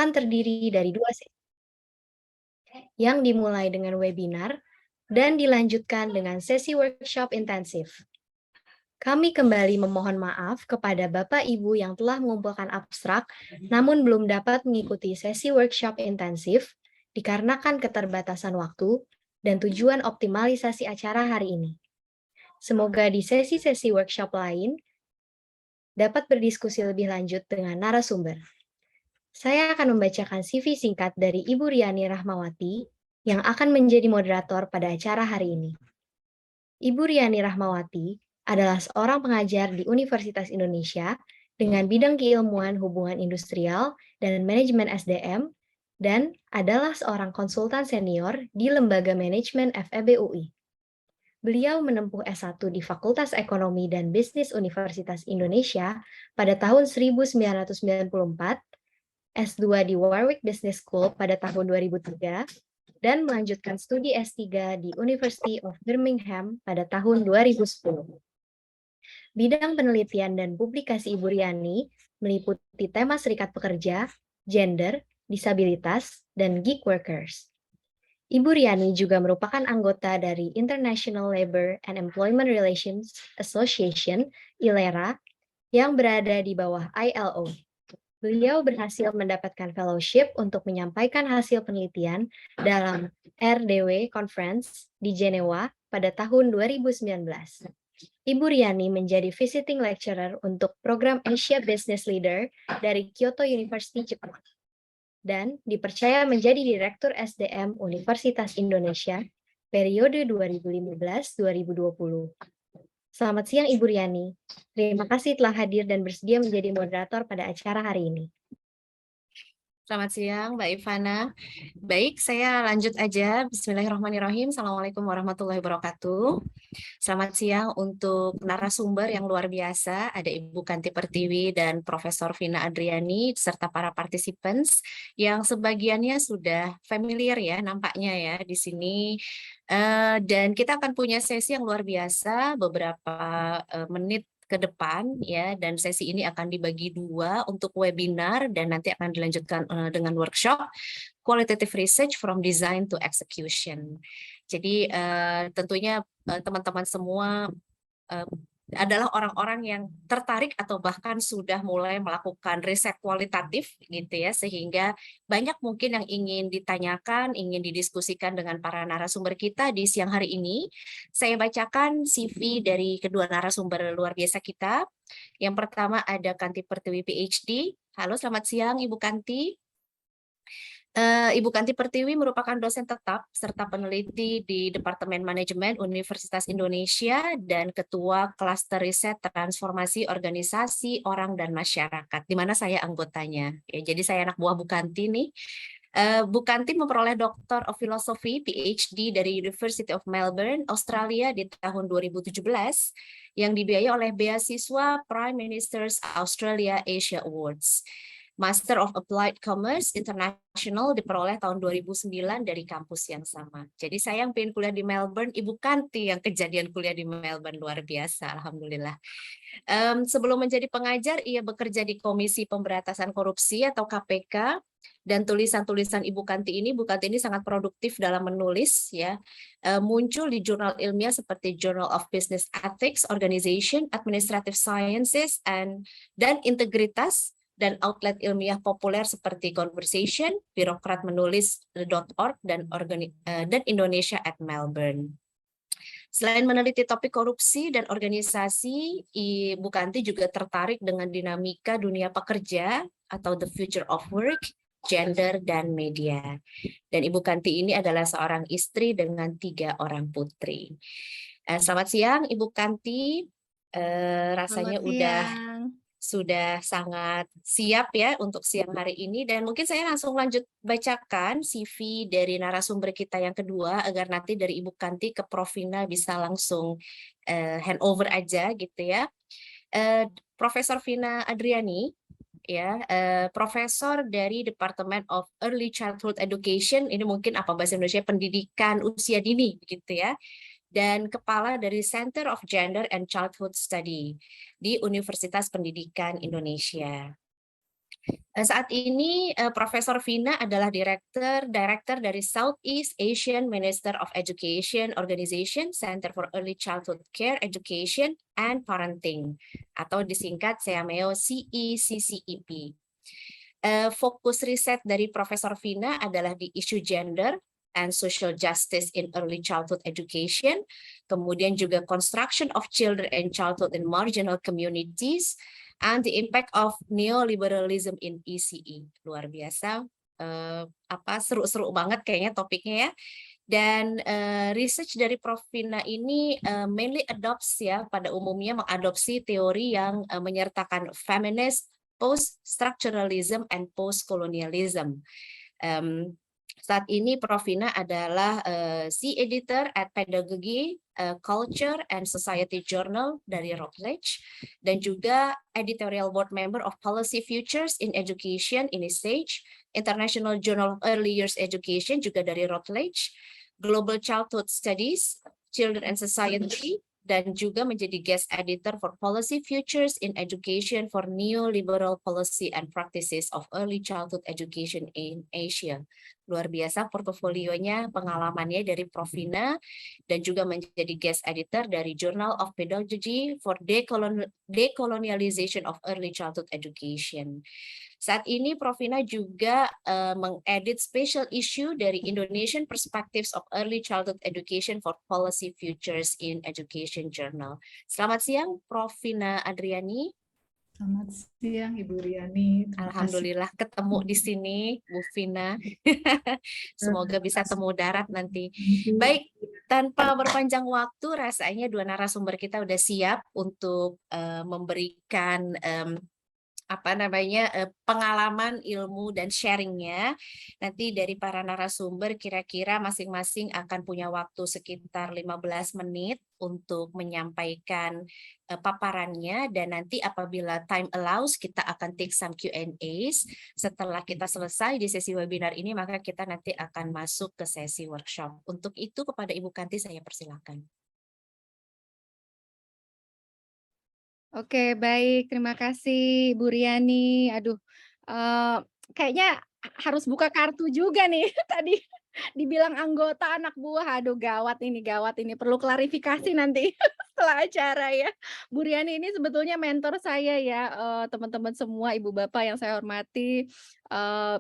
akan terdiri dari dua sesi yang dimulai dengan webinar dan dilanjutkan dengan sesi workshop intensif. Kami kembali memohon maaf kepada Bapak Ibu yang telah mengumpulkan abstrak namun belum dapat mengikuti sesi workshop intensif dikarenakan keterbatasan waktu dan tujuan optimalisasi acara hari ini. Semoga di sesi-sesi workshop lain dapat berdiskusi lebih lanjut dengan narasumber. Saya akan membacakan CV singkat dari Ibu Riani Rahmawati yang akan menjadi moderator pada acara hari ini. Ibu Riani Rahmawati adalah seorang pengajar di Universitas Indonesia dengan bidang keilmuan hubungan industrial dan manajemen SDM dan adalah seorang konsultan senior di Lembaga Manajemen FEB UI. Beliau menempuh S1 di Fakultas Ekonomi dan Bisnis Universitas Indonesia pada tahun 1994, S2 di Warwick Business School pada tahun 2003, dan melanjutkan studi S3 di University of Birmingham pada tahun 2010. Bidang penelitian dan publikasi Ibu Riani meliputi tema serikat pekerja, gender, disabilitas, dan gig workers. Ibu Riani juga merupakan anggota dari International Labour and Employment Relations Association, ILERA, yang berada di bawah ILO. Beliau berhasil mendapatkan fellowship untuk menyampaikan hasil penelitian dalam RDW Conference di Jenewa pada tahun 2019. Ibu Riani menjadi visiting lecturer untuk program Asia Business Leader dari Kyoto University, Jepang, dan dipercaya menjadi Direktur SDM Universitas Indonesia periode 2015-2020. Selamat siang Ibu Riani. Terima kasih telah hadir dan bersedia menjadi moderator pada acara hari ini. Selamat siang, Mbak Ivana. Baik, saya lanjut aja. Bismillahirrahmanirrahim. Assalamualaikum warahmatullahi wabarakatuh. Selamat siang untuk narasumber yang luar biasa. Ada Ibu Kanti Pertiwi dan Profesor Vina Adriani, serta para participants yang sebagiannya sudah familiar ya nampaknya ya di sini. Dan kita akan punya sesi yang luar biasa beberapa menit ke depan ya, dan sesi ini akan dibagi dua untuk webinar dan nanti akan dilanjutkan dengan workshop Qualitative Research from Design to Execution. Jadi tentunya teman-teman semua adalah orang-orang yang tertarik atau bahkan sudah mulai melakukan riset kualitatif gitu ya, sehingga banyak mungkin yang ingin ditanyakan, ingin didiskusikan dengan para narasumber kita di siang hari ini. Saya bacakan CV dari kedua narasumber luar biasa kita. Yang pertama ada Kanti Pertiwi PhD. Halo, selamat siang Ibu Kanti. Ibu Kanti Pertiwi merupakan dosen tetap serta peneliti di Departemen Manajemen Universitas Indonesia dan Ketua Klaster Riset Transformasi Organisasi Orang dan Masyarakat, di mana saya anggotanya. Ya, jadi saya anak buah Bu Kanti nih. Bu Kanti memperoleh Doctor of Philosophy PhD dari University of Melbourne, Australia di tahun 2017 yang dibiayai oleh beasiswa Prime Minister's Australia Asia Awards. Master of Applied Commerce International diperoleh tahun 2009 dari kampus yang sama. Jadi saya yang pengen kuliah di Melbourne, Ibu Kanti yang kejadian kuliah di Melbourne, luar biasa, alhamdulillah. Sebelum menjadi pengajar, ia bekerja di Komisi Pemberantasan Korupsi atau KPK, dan tulisan-tulisan Ibu Kanti ini sangat produktif dalam menulis ya. Muncul di jurnal ilmiah seperti Journal of Business Ethics, Organization, Administrative Sciences, dan Integritas, dan outlet ilmiah populer seperti Conversation, Birokrat Menulis.org, dan Indonesia at Melbourne. Selain meneliti topik korupsi dan organisasi, Ibu Kanti juga tertarik dengan dinamika dunia pekerja atau the future of work, gender, dan media. Dan Ibu Kanti ini adalah seorang istri dengan 3 orang putri. Selamat siang Ibu Kanti, rasanya sudah sangat siap ya untuk siang hari ini, dan mungkin saya langsung lanjut bacakan CV dari narasumber kita yang kedua agar nanti dari Ibu Kanti ke Prof Vina bisa langsung hand over aja gitu ya. Profesor Vina Adriani ya, profesor dari Department of Early Childhood Education, ini mungkin apa bahasa Indonesia, pendidikan usia dini gitu ya, dan kepala dari Center of Gender and Childhood Study di Universitas Pendidikan Indonesia. Saat ini Profesor Vina adalah Director dari Southeast Asian Minister of Education Organization Center for Early Childhood Care Education and Parenting atau disingkat SEAMEO CECCEP. Fokus riset dari Profesor Vina adalah di isu gender and social justice in early childhood education, kemudian juga construction of children and childhood in marginal communities, and the impact of neoliberalism in ECE. Luar biasa, seru-seru banget kayaknya topiknya ya. Dan research dari Prof. Vina ini mainly adopts ya, pada umumnya mengadopsi teori yang menyertakan feminist, post-structuralism, and post-colonialism. Saat ini Prof. Vina adalah C-Editor at Pedagogy, Culture, and Society Journal dari Routledge, dan juga Editorial Board Member of Policy Futures in Education in Stage, International Journal of Early Years Education juga dari Routledge, Global Childhood Studies, Children and Society, dan juga menjadi guest editor for Policy Futures in Education for Neoliberal Policy and Practices of Early Childhood Education in Asia. Luar biasa portofolionya, pengalamannya dari Prof. Vina, dan juga menjadi guest editor dari Journal of Pedagogy for Decolonialization of Early Childhood Education. Saat ini Prof. Vina juga mengedit special issue dari Indonesian Perspectives of Early Childhood Education for Policy Futures in Education Journal. Selamat siang, Prof. Vina Adriani. Selamat siang, Ibu Riani. Alhamdulillah ketemu di sini, Bu Vina. Semoga bisa temu darat nanti. Baik, tanpa berpanjang waktu, rasanya dua narasumber kita udah siap untuk memberikan pengalaman, ilmu, dan sharingnya. Nanti dari para narasumber kira-kira masing-masing akan punya waktu sekitar 15 menit untuk menyampaikan paparannya, dan nanti apabila time allows kita akan take some Q&As. Setelah kita selesai di sesi webinar ini, maka kita nanti akan masuk ke sesi workshop. Untuk itu kepada Ibu Kanti saya persilakan. Oke, baik. Terima kasih, Bu Riani. Aduh, kayaknya harus buka kartu juga nih. Tadi dibilang anggota anak buah. Aduh, gawat ini. Perlu klarifikasi nanti setelah acara ya. Bu Riani ini sebetulnya mentor saya ya, teman-teman semua, Ibu Bapak yang saya hormati.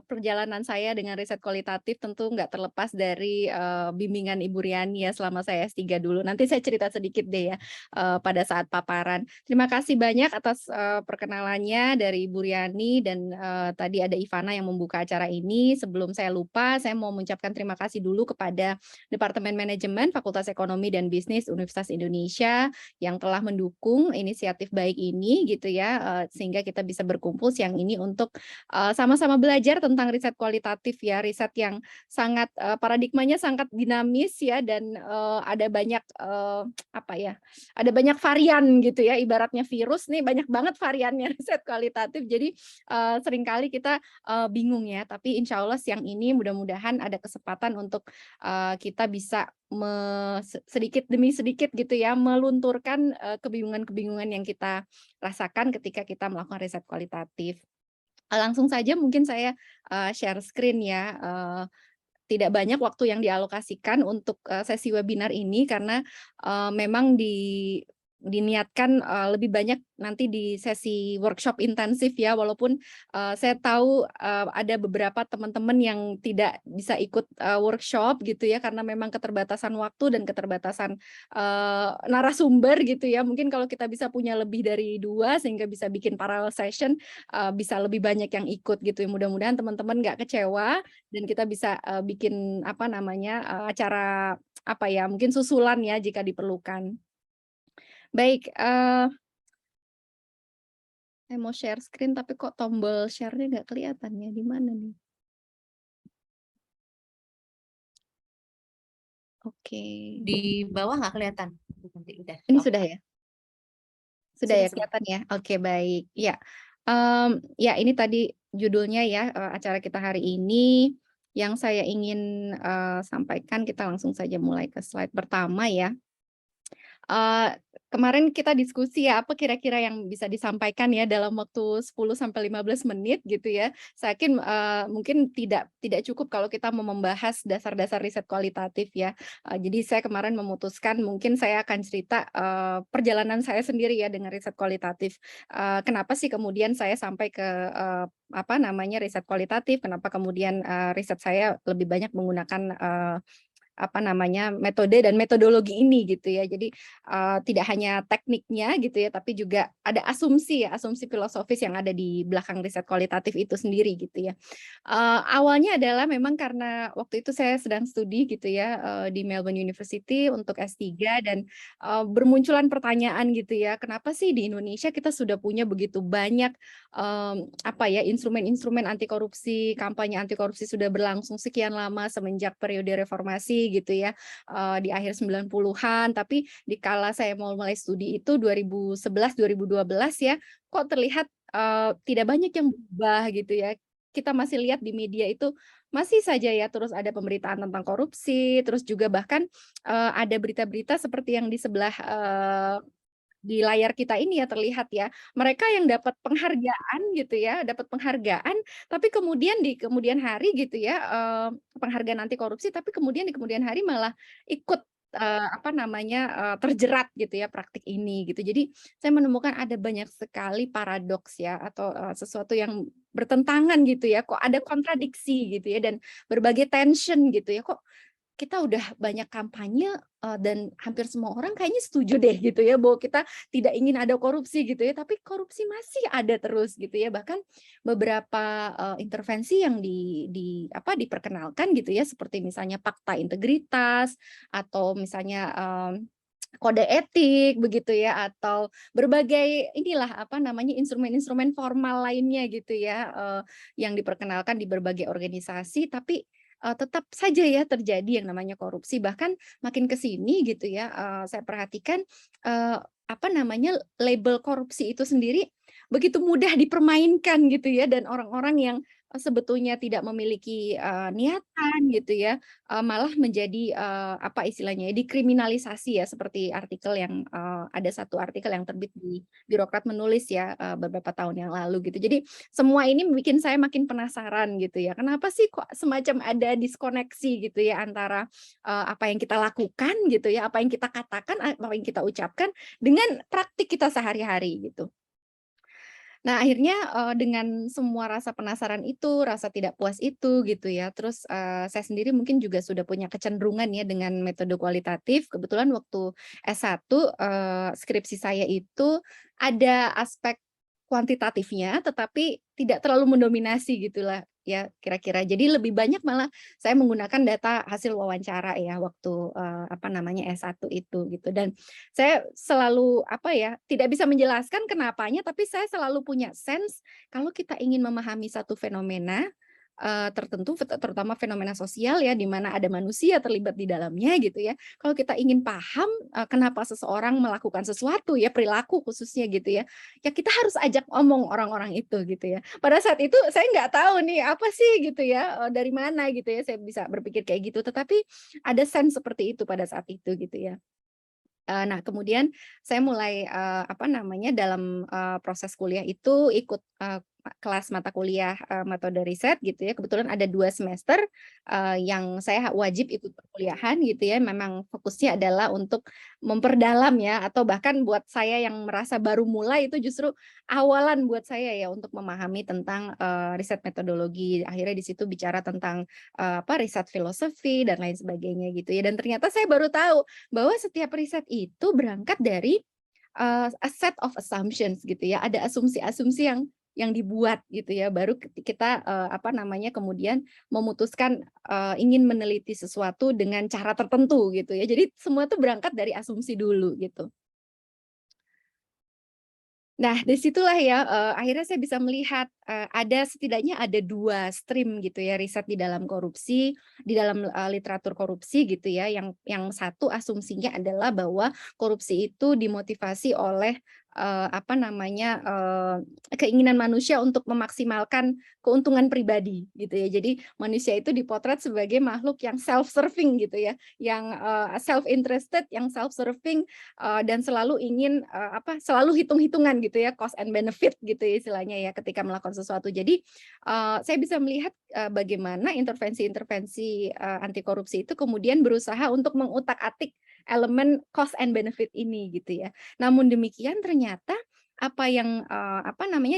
Perjalanan saya dengan riset kualitatif tentu nggak terlepas dari bimbingan Ibu Riani ya selama saya S3 dulu. Nanti saya cerita sedikit deh ya pada saat paparan. Terima kasih banyak atas perkenalannya dari Ibu Riani, dan tadi ada Ivana yang membuka acara ini. Sebelum saya lupa, saya mau mengucapkan terima kasih dulu kepada Departemen Manajemen Fakultas Ekonomi dan Bisnis Universitas Indonesia yang telah mendukung inisiatif baik ini gitu ya, sehingga kita bisa berkumpul siang ini untuk sama-sama belajar tentang riset kualitatif ya, riset yang sangat paradigmanya sangat dinamis ya, dan ada banyak ada banyak varian gitu ya, ibaratnya virus nih banyak banget variannya riset kualitatif. Jadi seringkali kita bingung ya, tapi insya Allah siang ini mudah-mudahan ada kesempatan untuk kita bisa sedikit demi sedikit gitu ya melunturkan kebingungan-kebingungan yang kita rasakan ketika kita melakukan riset kualitatif. Langsung saja mungkin saya share screen ya. Tidak banyak waktu yang dialokasikan untuk sesi webinar ini karena memang diniatkan lebih banyak nanti di sesi workshop intensif ya, walaupun saya tahu ada beberapa teman-teman yang tidak bisa ikut workshop gitu ya karena memang keterbatasan waktu dan keterbatasan narasumber gitu ya. Mungkin kalau kita bisa punya lebih dari 2 sehingga bisa bikin parallel session, bisa lebih banyak yang ikut gitu ya. Mudah-mudahan teman-teman nggak kecewa dan kita bisa bikin acara mungkin susulan ya jika diperlukan. Baik, saya mau share screen tapi kok tombol share-nya nggak kelihatan ya, di mana nih? Oke. Di bawah nggak kelihatan? Udah. Ini sudah ya? Sudah ya, Sudah. kelihatan ya? Oke, baik. Ya, ya ini tadi judulnya ya, acara kita hari ini. Yang saya ingin sampaikan, kita langsung saja mulai ke slide pertama ya. Kemarin kita diskusi ya, apa kira-kira yang bisa disampaikan ya dalam waktu 10 sampai 15 menit gitu ya. Saya yakin, mungkin tidak cukup kalau kita mau membahas dasar-dasar riset kualitatif ya. Jadi saya kemarin memutuskan mungkin saya akan cerita, perjalanan saya sendiri ya dengan riset kualitatif. Kenapa sih kemudian saya sampai ke, apa namanya, riset kualitatif, kenapa kemudian, riset saya lebih banyak menggunakan, apa namanya, metode dan metodologi ini gitu ya. Jadi, tidak hanya tekniknya gitu ya, tapi juga ada asumsi ya, asumsi filosofis yang ada di belakang riset kualitatif itu sendiri gitu ya. Awalnya adalah memang karena waktu itu saya sedang studi gitu ya, di Melbourne University untuk S3 dan, bermunculan pertanyaan gitu ya, kenapa sih di Indonesia kita sudah punya begitu banyak, apa ya, instrumen-instrumen anti korupsi, kampanye anti korupsi sudah berlangsung sekian lama semenjak periode reformasi gitu ya, di akhir 90-an, tapi dikala saya mau mulai studi itu 2011, 2012 ya, kok terlihat, tidak banyak yang berubah gitu ya. Kita masih lihat di media itu masih saja ya terus ada pemberitaan tentang korupsi, terus juga bahkan, ada berita-berita seperti yang di sebelah, di layar kita ini ya terlihat ya, mereka yang dapat penghargaan gitu ya, dapat penghargaan, tapi kemudian di kemudian hari gitu ya, penghargaan anti korupsi, tapi kemudian di kemudian hari malah ikut, apa namanya, terjerat gitu ya praktik ini gitu. Jadi saya menemukan ada banyak sekali paradoks ya atau, sesuatu yang bertentangan gitu ya, kok ada kontradiksi gitu ya dan berbagai tension gitu ya, kok kita udah banyak kampanye, dan hampir semua orang kayaknya setuju deh gitu ya, bahwa kita tidak ingin ada korupsi gitu ya, tapi korupsi masih ada terus gitu ya. Bahkan beberapa, intervensi yang apa, diperkenalkan gitu ya, seperti misalnya fakta integritas atau misalnya, kode etik begitu ya, atau berbagai inilah, apa namanya, instrumen-instrumen formal lainnya gitu ya, yang diperkenalkan di berbagai organisasi, tapi tetap saja ya terjadi yang namanya korupsi. Bahkan makin ke sini gitu ya, saya perhatikan, apa namanya, label korupsi itu sendiri begitu mudah dipermainkan gitu ya, dan orang-orang yang, sebetulnya tidak memiliki, niatan gitu ya, malah menjadi, apa istilahnya ya, dikriminalisasi ya, seperti artikel yang, ada satu artikel yang terbit di Birokrat menulis ya, beberapa tahun yang lalu gitu. Jadi semua ini bikin saya makin penasaran gitu ya, kenapa sih kok semacam ada diskoneksi gitu ya antara, apa yang kita lakukan gitu ya, apa yang kita katakan, apa yang kita ucapkan dengan praktik kita sehari-hari gitu. Nah akhirnya, dengan semua rasa penasaran itu, rasa tidak puas itu gitu ya, terus, saya sendiri mungkin juga sudah punya kecenderungan ya dengan metode kualitatif. Kebetulan waktu S1, skripsi saya itu ada aspek kuantitatifnya, tetapi tidak terlalu mendominasi gitulah ya kira-kira. Jadi lebih banyak malah saya menggunakan data hasil wawancara ya waktu, apa namanya, S1 itu gitu. Dan saya selalu, apa ya, tidak bisa menjelaskan kenapanya, tapi saya selalu punya sense kalau kita ingin memahami satu fenomena, tertentu, terutama fenomena sosial ya, di mana ada manusia terlibat di dalamnya gitu ya. Kalau kita ingin paham, kenapa seseorang melakukan sesuatu ya, perilaku khususnya gitu ya, ya kita harus ajak omong orang-orang itu gitu ya. Pada saat itu saya nggak tahu nih apa sih gitu ya, dari mana gitu ya saya bisa berpikir kayak gitu, tetapi ada sense seperti itu pada saat itu gitu ya. Nah kemudian saya mulai, apa namanya, dalam, proses kuliah itu ikut, kelas mata kuliah, metode riset gitu ya. Kebetulan ada 2 semester, yang saya wajib ikut perkuliahan gitu ya. Memang fokusnya adalah untuk memperdalam ya, atau bahkan buat saya yang merasa baru mulai itu justru awalan buat saya ya untuk memahami tentang, riset metodologi. Akhirnya di situ bicara tentang, apa, riset filosofi dan lain sebagainya gitu ya. Dan ternyata saya baru tahu bahwa setiap riset itu berangkat dari, a set of assumptions gitu ya, ada asumsi-asumsi yang dibuat gitu ya, baru kita, apa namanya, kemudian memutuskan, ingin meneliti sesuatu dengan cara tertentu gitu ya. Jadi semua tuh berangkat dari asumsi dulu gitu. Nah, di situlah ya, akhirnya saya bisa melihat, ada setidaknya ada 2 stream gitu ya riset di dalam korupsi, di dalam, literatur korupsi gitu ya, yang satu asumsinya adalah bahwa korupsi itu dimotivasi oleh, apa namanya, keinginan manusia untuk memaksimalkan keuntungan pribadi gitu ya. Jadi manusia itu dipotret sebagai makhluk yang self-serving gitu ya, yang self-interested, yang self-serving, dan selalu ingin selalu hitung-hitungan gitu ya, cost and benefit gitu ya istilahnya ya ketika melakukan sesuatu. Jadi saya bisa melihat bagaimana intervensi-intervensi anti korupsi itu kemudian berusaha untuk mengutak-atik elemen cost and benefit ini gitu ya. Namun demikian ternyata apa yang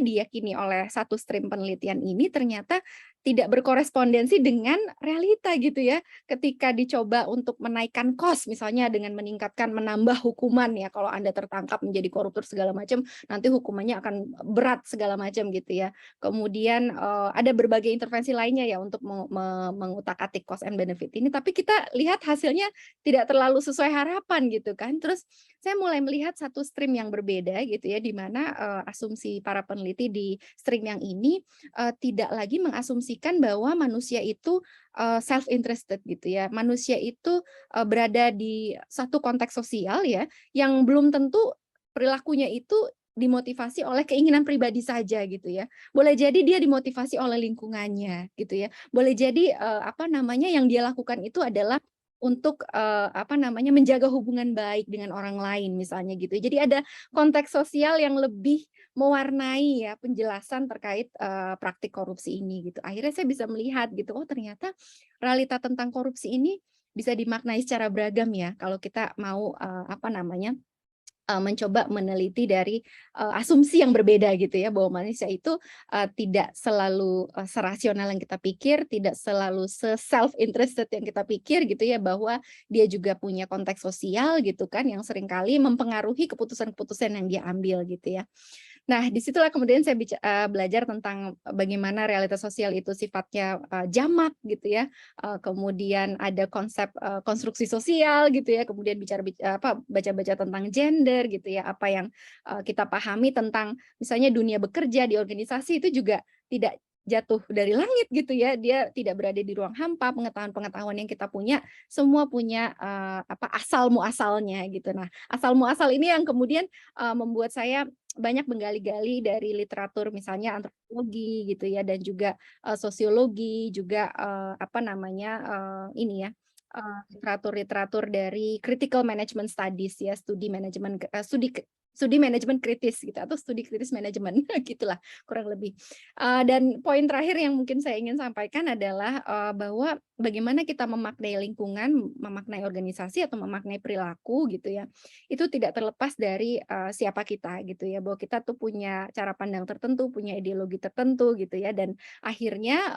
diyakini oleh satu stream penelitian ini ternyata tidak berkorespondensi dengan realita gitu ya. Ketika dicoba untuk menaikkan cost misalnya dengan menambah hukuman ya, kalau Anda tertangkap menjadi koruptor segala macam, nanti hukumannya akan berat segala macam gitu ya. Kemudian ada berbagai intervensi lainnya ya untuk mengutak-atik cost and benefit ini, tapi kita lihat hasilnya tidak terlalu sesuai harapan gitu kan. Terus saya mulai melihat satu stream yang berbeda gitu ya, di mana asumsi para peneliti di stream yang ini tidak lagi mengasumsikan bahwa manusia itu self-interested gitu ya. Manusia itu berada di satu konteks sosial ya, yang belum tentu perilakunya itu dimotivasi oleh keinginan pribadi saja gitu ya. Boleh jadi dia dimotivasi oleh lingkungannya gitu ya. Boleh jadi yang dia lakukan itu adalah untuk menjaga hubungan baik dengan orang lain misalnya gitu. Jadi ada konteks sosial yang lebih mewarnai ya penjelasan terkait praktik korupsi ini gitu. Akhirnya saya bisa melihat gitu, oh ternyata realita tentang korupsi ini bisa dimaknai secara beragam ya kalau kita mau mencoba meneliti dari asumsi yang berbeda gitu ya, bahwa manusia itu tidak selalu serasional yang kita pikir, tidak selalu self-interested yang kita pikir gitu ya, bahwa dia juga punya konteks sosial gitu kan yang seringkali mempengaruhi keputusan-keputusan yang dia ambil gitu ya. Nah, disitulah kemudian saya belajar tentang bagaimana realitas sosial itu sifatnya jamak gitu ya. Kemudian ada konsep konstruksi sosial gitu ya. Kemudian baca-baca tentang gender gitu ya. Apa yang kita pahami tentang misalnya dunia bekerja di organisasi itu juga tidak jatuh dari langit gitu ya. Dia tidak berada di ruang hampa. Pengetahuan-pengetahuan yang kita punya semua punya asal muasalnya gitu. Nah, asal muasal ini yang kemudian membuat saya banyak menggali-gali dari literatur misalnya antropologi gitu ya, dan juga sosiologi, juga literatur-literatur dari critical management studies ya, studi manajemen kritis gitu, atau studi kritis manajemen gitulah kurang lebih. Dan poin terakhir yang mungkin saya ingin sampaikan adalah bahwa bagaimana kita memaknai lingkungan, memaknai organisasi atau memaknai perilaku gitu ya, itu tidak terlepas dari siapa kita gitu ya, bahwa kita tuh punya cara pandang tertentu, punya ideologi tertentu gitu ya, dan akhirnya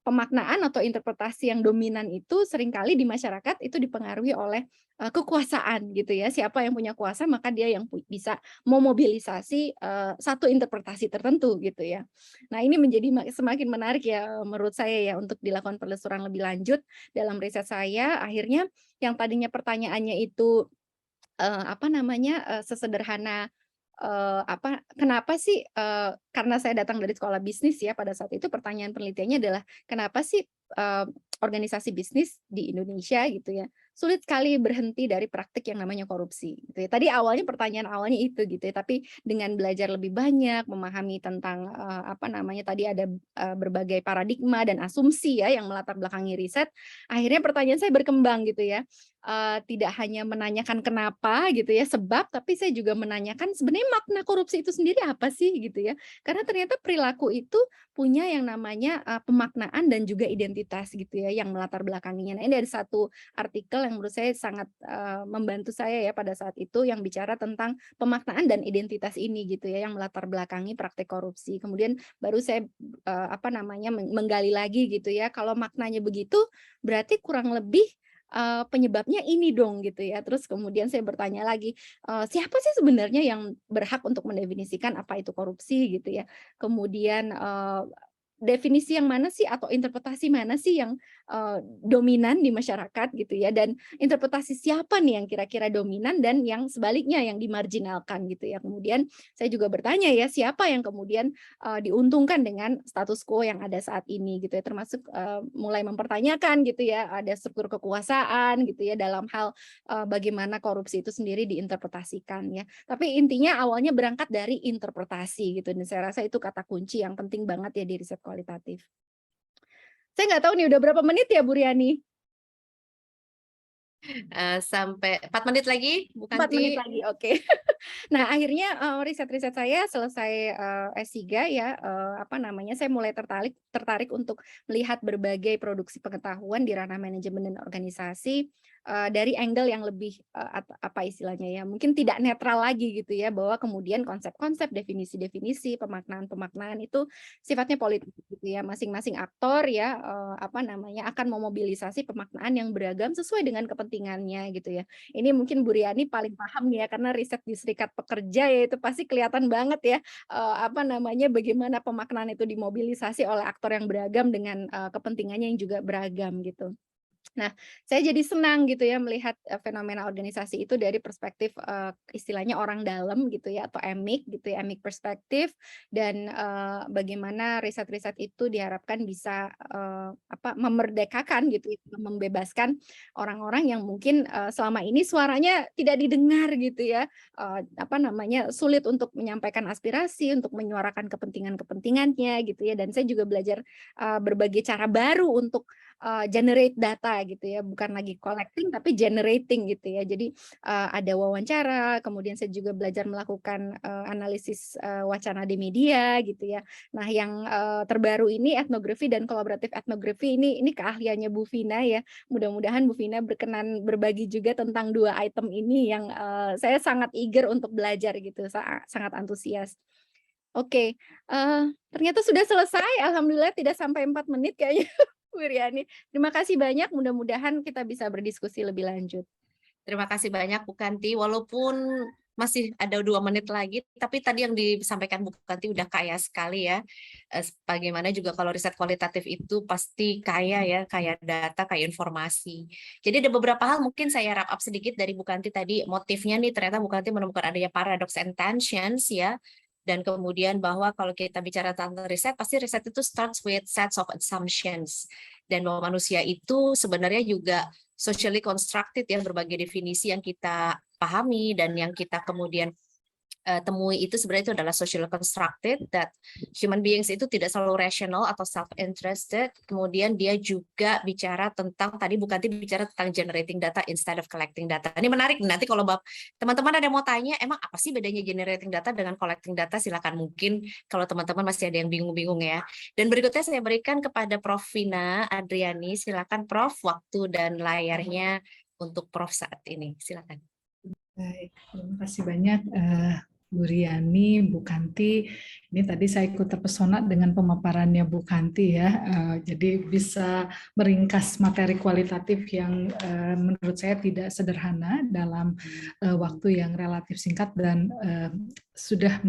pemaknaan atau interpretasi yang dominan itu seringkali di masyarakat itu dipengaruhi oleh kekuasaan gitu ya. Siapa yang punya kuasa maka dia yang bisa memobilisasi satu interpretasi tertentu gitu ya. Nah, ini menjadi semakin menarik ya menurut saya ya untuk dilakukan penelusuran lebih lanjut dalam riset saya. Akhirnya yang tadinya pertanyaannya itu sesederhana kenapa sih karena saya datang dari sekolah bisnis ya, pada saat itu pertanyaan penelitiannya adalah kenapa sih organisasi bisnis di Indonesia gitu ya sulit sekali berhenti dari praktik yang namanya korupsi gitu ya. Tadi awalnya pertanyaan awalnya itu gitu ya, tapi dengan belajar lebih banyak, memahami tentang tadi ada berbagai paradigma dan asumsi ya yang melatar belakangi riset, akhirnya pertanyaan saya berkembang gitu ya. Tidak hanya menanyakan kenapa gitu ya, sebab, tapi saya juga menanyakan sebenarnya makna korupsi itu sendiri apa sih gitu ya. Karena ternyata perilaku itu punya yang namanya pemaknaan dan juga identitas gitu ya yang melatar belakanginya. Nah, ini dari satu artikel yang menurut saya sangat membantu saya ya pada saat itu, yang bicara tentang pemaknaan dan identitas ini gitu ya yang melatar belakangi praktik korupsi. Kemudian baru saya menggali lagi gitu ya, kalau maknanya begitu berarti kurang lebih penyebabnya ini dong gitu ya. Terus kemudian saya bertanya lagi, siapa sih sebenarnya yang berhak untuk mendefinisikan apa itu korupsi gitu ya. Kemudian definisi yang mana sih atau interpretasi mana sih yang dominan di masyarakat gitu ya, dan interpretasi siapa nih yang kira-kira dominan dan yang sebaliknya yang dimarginalkan gitu ya. Kemudian saya juga bertanya ya, siapa yang kemudian diuntungkan dengan status quo yang ada saat ini gitu ya, termasuk mulai mempertanyakan gitu ya, ada struktur kekuasaan gitu ya dalam hal bagaimana korupsi itu sendiri diinterpretasikan ya. Tapi intinya awalnya berangkat dari interpretasi gitu, dan saya rasa itu kata kunci yang penting banget ya di riset kualitatif. Saya nggak tahu nih udah berapa menit ya Bu Riani? Sampai 4 menit lagi, Bu 4 menit Kanti. lagi, oke. Nah, akhirnya riset-riset saya selesai S3 ya, apa namanya, saya mulai tertarik untuk melihat berbagai produksi pengetahuan di ranah manajemen dan organisasi dari angle yang lebih apa istilahnya ya, mungkin tidak netral lagi gitu ya, bahwa kemudian konsep-konsep, definisi-definisi, pemaknaan-pemaknaan itu sifatnya politik gitu ya. Masing-masing aktor ya apa namanya akan memobilisasi pemaknaan yang beragam sesuai dengan kepentingannya gitu ya. Ini mungkin Bu Riani paling paham nih ya, karena riset di Serikat Pekerja ya itu pasti kelihatan banget ya apa namanya bagaimana pemaknaan itu dimobilisasi oleh aktor yang beragam dengan kepentingannya yang juga beragam gitu. Nah, saya jadi senang gitu ya melihat fenomena organisasi itu dari perspektif istilahnya orang dalam gitu ya, atau emik gitu ya, emik perspektif, dan bagaimana riset-riset itu diharapkan bisa apa memerdekakan gitu ya, membebaskan orang-orang yang mungkin selama ini suaranya tidak didengar gitu ya, apa namanya sulit untuk menyampaikan aspirasi, untuk menyuarakan kepentingan-kepentingannya gitu ya. Dan saya juga belajar berbagai cara baru untuk generate data gitu ya, bukan lagi collecting tapi generating gitu ya. Jadi ada wawancara, kemudian saya juga belajar melakukan analisis wacana di media gitu ya. Nah, yang terbaru ini etnografi dan kolaboratif etnografi, ini keahliannya Bu Vina ya. Mudah-mudahan Bu Vina berkenan berbagi juga tentang 2 item ini yang saya sangat eager untuk belajar gitu, sangat antusias. Oke, ternyata sudah selesai, alhamdulillah tidak sampai 4 menit kayaknya. Bu Riani, terima kasih banyak, mudah-mudahan kita bisa berdiskusi lebih lanjut. Terima kasih banyak Bu Kanti, walaupun masih ada 2 menit lagi, tapi tadi yang disampaikan Bu Kanti udah kaya sekali ya. Bagaimana juga kalau riset kualitatif itu pasti kaya ya, kaya data, kaya informasi. Jadi ada beberapa hal mungkin saya wrap up sedikit dari Bu Kanti tadi, motifnya nih ternyata Bu Kanti menemukan adanya paradox and tensions ya. Dan kemudian bahwa kalau kita bicara tentang riset, pasti riset itu starts with sets of assumptions. Dan bahwa manusia itu sebenarnya juga socially constructed ya, berbagai definisi yang kita pahami dan yang kita kemudian temui itu sebenarnya itu adalah social constructed, that human beings itu tidak selalu rational atau self-interested. Kemudian dia juga bicara tentang, tadi Bu Kanti bicara tentang generating data instead of collecting data. Ini menarik, nanti kalau teman-teman ada mau tanya, emang apa sih bedanya generating data dengan collecting data, silakan, mungkin kalau teman-teman masih ada yang bingung-bingung ya. Dan berikutnya saya berikan kepada Prof. Vina Adriani, silakan Prof, waktu dan layarnya untuk Prof saat ini, silakan. Baik, terima kasih banyak Bu Riani, Bu Kanti. Ini tadi saya ikut terpesona dengan pemaparannya Bu Kanti ya. Jadi bisa meringkas materi kualitatif yang menurut saya tidak sederhana dalam waktu yang relatif singkat dan sudah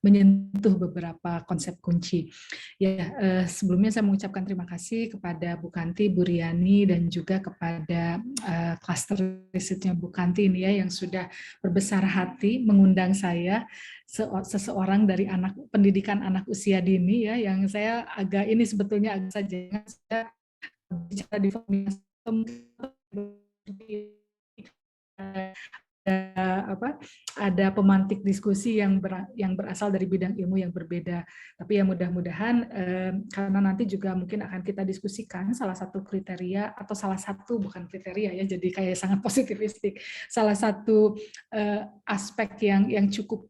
menyentuh beberapa konsep kunci. Ya, sebelumnya saya mengucapkan terima kasih kepada Bu Kanti, Bu Riani, dan juga kepada klaster risetnya Bu Kanti ini ya, yang sudah berbesar hati mengundang saya, seseorang dari pendidikan anak usia dini ya, yang saya agak ini sebetulnya agak saja saya bicara di forum ada pemantik diskusi yang berasal dari bidang ilmu yang berbeda. Tapi ya mudah-mudahan karena nanti juga mungkin akan kita diskusikan salah satu kriteria, atau salah satu bukan kriteria ya, jadi kayak sangat positivistik. Salah satu aspek yang cukup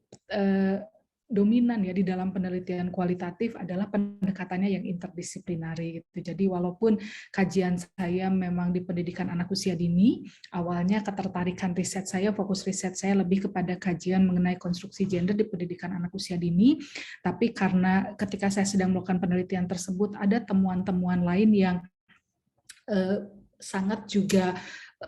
dominan ya di dalam penelitian kualitatif adalah pendekatannya yang interdisiplinari gitu. Jadi walaupun kajian saya memang di pendidikan anak usia dini, awalnya ketertarikan riset saya, fokus riset saya lebih kepada kajian mengenai konstruksi gender di pendidikan anak usia dini, tapi karena ketika saya sedang melakukan penelitian tersebut ada temuan-temuan lain yang sangat juga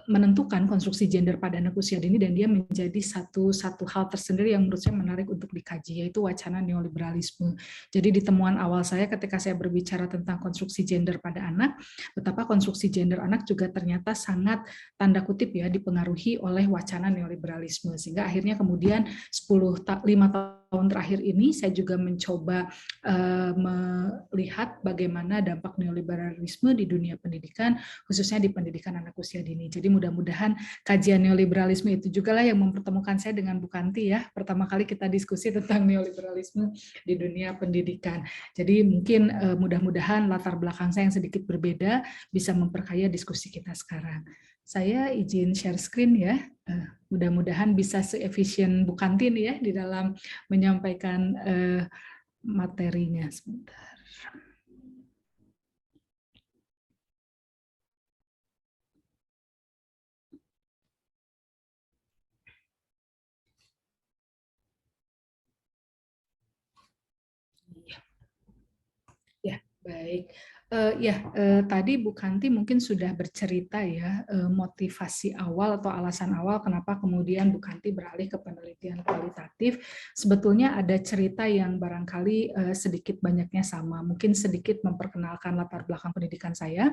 menentukan konstruksi gender pada anak usia dini, dan dia menjadi satu hal tersendiri yang menurut saya menarik untuk dikaji, yaitu wacana neoliberalisme. Jadi di temuan awal saya ketika saya berbicara tentang konstruksi gender pada anak, betapa konstruksi gender anak juga ternyata sangat tanda kutip ya dipengaruhi oleh wacana neoliberalisme, sehingga akhirnya kemudian 5 tahun terakhir ini saya juga mencoba melihat bagaimana dampak neoliberalisme di dunia pendidikan, khususnya di pendidikan anak usia dini. Jadi mudah-mudahan kajian neoliberalisme itu juga lah yang mempertemukan saya dengan Bu Kanti ya. Pertama kali kita diskusi tentang neoliberalisme di dunia pendidikan. Jadi mungkin mudah-mudahan latar belakang saya yang sedikit berbeda bisa memperkaya diskusi kita sekarang. Saya izin share screen ya. Mudah-mudahan bisa seefisien Bu Kanti nih ya di dalam menyampaikan materinya. Sebentar. Ya, baik. Tadi Bu Kanti mungkin sudah bercerita ya motivasi awal atau alasan awal kenapa kemudian Bu Kanti beralih ke penelitian kualitatif. Sebetulnya ada cerita yang barangkali sedikit banyaknya sama. Mungkin sedikit memperkenalkan latar belakang pendidikan saya.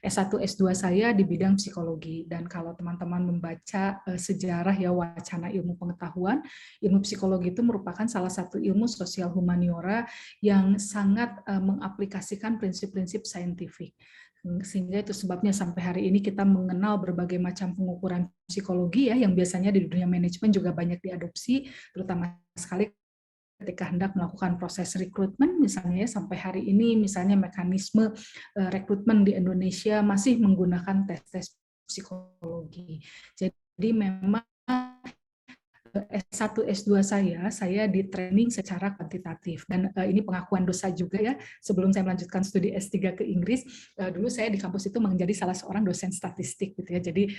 S1, S2 saya di bidang psikologi, dan kalau teman-teman membaca sejarah ya wacana ilmu pengetahuan, ilmu psikologi itu merupakan salah satu ilmu sosial humaniora yang sangat mengaplikasikan prinsip-prinsip saintifik. Sehingga itu sebabnya sampai hari ini kita mengenal berbagai macam pengukuran psikologi ya, yang biasanya di dunia manajemen juga banyak diadopsi, terutama sekali ketika hendak melakukan proses rekrutmen misalnya ya, sampai hari ini misalnya mekanisme rekrutmen di Indonesia masih menggunakan tes-tes psikologi. Jadi memang S1, S2 saya di training secara kuantitatif, dan ini pengakuan dosa juga ya, sebelum saya melanjutkan studi S3 ke Inggris, dulu saya di kampus itu menjadi salah seorang dosen statistik gitu ya, jadi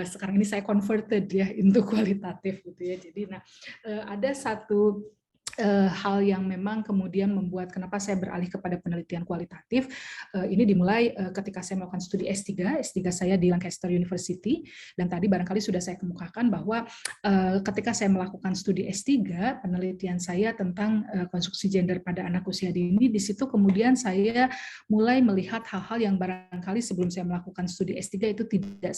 sekarang ini saya converted ya into kualitatif gitu ya. Jadi ada satu hal yang memang kemudian membuat kenapa saya beralih kepada penelitian kualitatif. Ini dimulai ketika saya melakukan studi S3 saya di Lancaster University, dan tadi barangkali sudah saya kemukakan bahwa ketika saya melakukan studi S3, penelitian saya tentang konstruksi gender pada anak usia dini, di situ kemudian saya mulai melihat hal-hal yang barangkali sebelum saya melakukan studi S3 itu tidak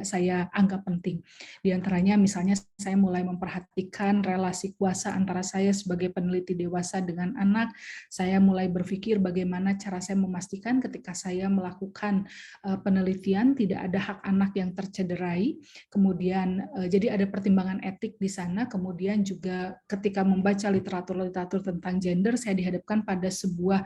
saya anggap penting. Di antaranya misalnya saya mulai memperhatikan relasi kuasa antara saya sebagai peneliti dewasa dengan anak. Saya mulai berpikir bagaimana cara saya memastikan ketika saya melakukan penelitian tidak ada hak anak yang tercederai. Kemudian jadi ada pertimbangan etik di sana. Kemudian juga ketika membaca literatur tentang gender, saya dihadapkan pada sebuah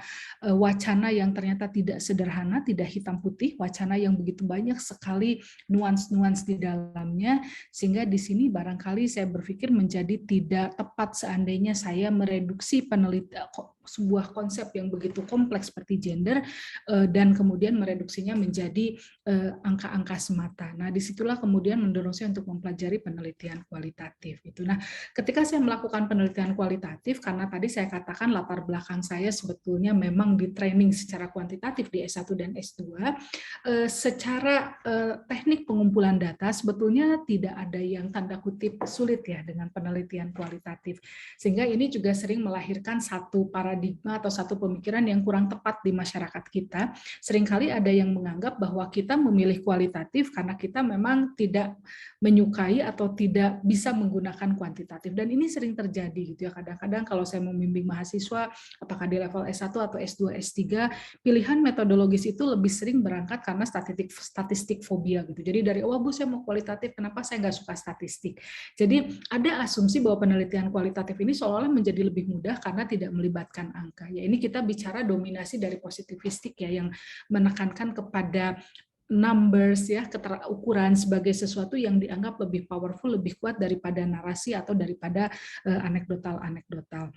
wacana yang ternyata tidak sederhana, tidak hitam putih, wacana yang begitu banyak sekali nuans-nuans di dalamnya, sehingga di sini barangkali saya berpikir menjadi tidak tepat seandainya saya mereduksi sebuah konsep yang begitu kompleks seperti gender dan kemudian mereduksinya menjadi angka-angka semata. Nah, disitulah kemudian mendorong saya untuk mempelajari penelitian kualitatif. Nah, ketika saya melakukan penelitian kualitatif, karena tadi saya katakan latar belakang saya sebetulnya memang di training secara kuantitatif di S1 dan S2, secara teknik pengumpulan data sebetulnya tidak ada yang tanda kutip sulit ya dengan penelitian kualitatif. Sehingga ini juga sering melahirkan satu paradigma atau satu pemikiran yang kurang tepat di masyarakat kita. Seringkali ada yang menganggap bahwa kita memilih kualitatif karena kita memang tidak menyukai atau tidak bisa menggunakan kuantitatif. Dan ini sering terjadi gitu ya. Kadang-kadang kalau saya membimbing mahasiswa, apakah di level S1 atau S2, S3, pilihan metodologis itu lebih sering berangkat karena statistik fobia gitu. Jadi dari awal, Bu, saya mau kualitatif, kenapa saya nggak suka statistik? Jadi ada asumsi bahwa penelitian kualitatif ini seolah-olah menjadi lebih mudah karena tidak melibatkan angka. Ya, ini kita bicara dominasi dari positivistik ya, yang menekankan kepada numbers ya, ukuran sebagai sesuatu yang dianggap lebih powerful, lebih kuat daripada narasi atau daripada anekdotal-anekdotal.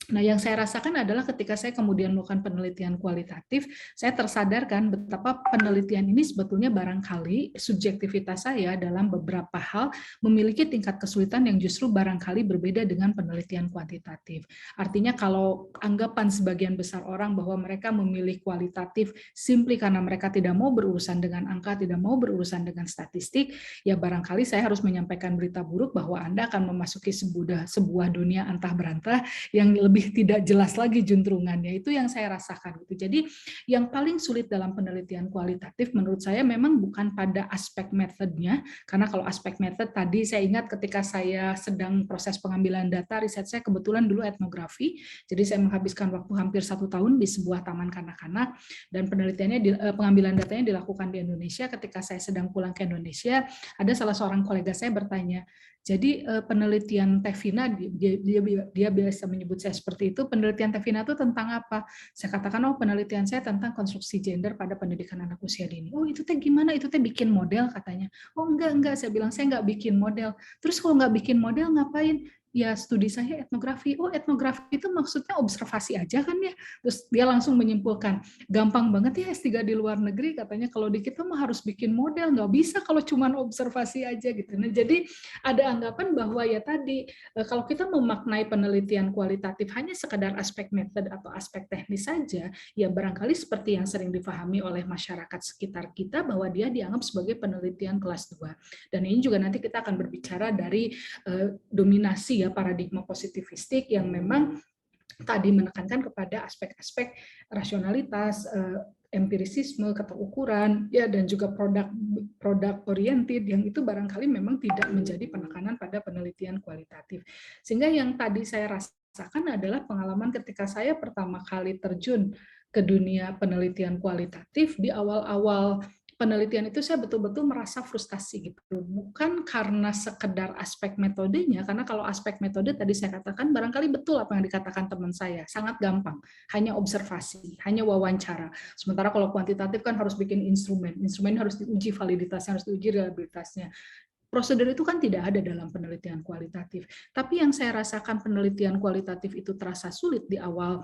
Nah, yang saya rasakan adalah ketika saya kemudian melakukan penelitian kualitatif, saya tersadarkan betapa penelitian ini sebetulnya barangkali subjektivitas saya dalam beberapa hal memiliki tingkat kesulitan yang justru barangkali berbeda dengan penelitian kuantitatif. Artinya kalau anggapan sebagian besar orang bahwa mereka memilih kualitatif simply karena mereka tidak mau berurusan dengan angka, tidak mau berurusan dengan statistik, ya barangkali saya harus menyampaikan berita buruk bahwa Anda akan memasuki sebuah dunia antah berantah yang lebih tidak jelas lagi juntrungannya. Itu yang saya rasakan gitu. Jadi yang paling sulit dalam penelitian kualitatif menurut saya memang bukan pada aspek metodenya, karena kalau aspek metode tadi saya ingat ketika saya sedang proses pengambilan data, riset saya kebetulan dulu etnografi, jadi saya menghabiskan waktu hampir 1 tahun di sebuah taman kanak-kanak, dan penelitiannya pengambilan datanya dilakukan di Indonesia. Ketika saya sedang pulang ke Indonesia, ada salah seorang kolega saya bertanya, jadi penelitian Tevina, dia biasa menyebut saya seperti itu, penelitian Tevina itu tentang apa? Saya katakan, oh penelitian saya tentang konstruksi gender pada pendidikan anak usia dini. Oh itu teh gimana? Itu teh bikin model katanya. Oh enggak, saya bilang saya nggak bikin model. Terus kalau nggak bikin model ngapain? Ya studi saya etnografi. Oh etnografi itu maksudnya observasi aja kan ya? Terus dia langsung menyimpulkan, gampang banget ya S3 di luar negeri, katanya kalau di kita mah harus bikin model, nggak bisa kalau cuma observasi aja gitu. Nah jadi ada anggapan bahwa ya tadi kalau kita memaknai penelitian kualitatif hanya sekedar aspek metode atau aspek teknis saja, ya barangkali seperti yang sering difahami oleh masyarakat sekitar kita bahwa dia dianggap sebagai penelitian kelas 2. Dan ini juga nanti kita akan berbicara dari dominasi ya paradigma positivistik yang memang tadi menekankan kepada aspek-aspek rasionalitas, empirisisme, keterukuran, ya dan juga produk oriented yang itu barangkali memang tidak menjadi penekanan pada penelitian kualitatif. Sehingga yang tadi saya rasakan adalah pengalaman ketika saya pertama kali terjun ke dunia penelitian kualitatif di awal-awal penelitian itu saya betul-betul merasa frustasi gitu. Bukan karena sekedar aspek metodenya, karena kalau aspek metode tadi saya katakan barangkali betul apa yang dikatakan teman saya, sangat gampang, hanya observasi, hanya wawancara. Sementara kalau kuantitatif kan harus bikin instrumen harus diuji validitasnya, harus diuji reliabilitasnya. Prosedur itu kan tidak ada dalam penelitian kualitatif. Tapi yang saya rasakan penelitian kualitatif itu terasa sulit di awal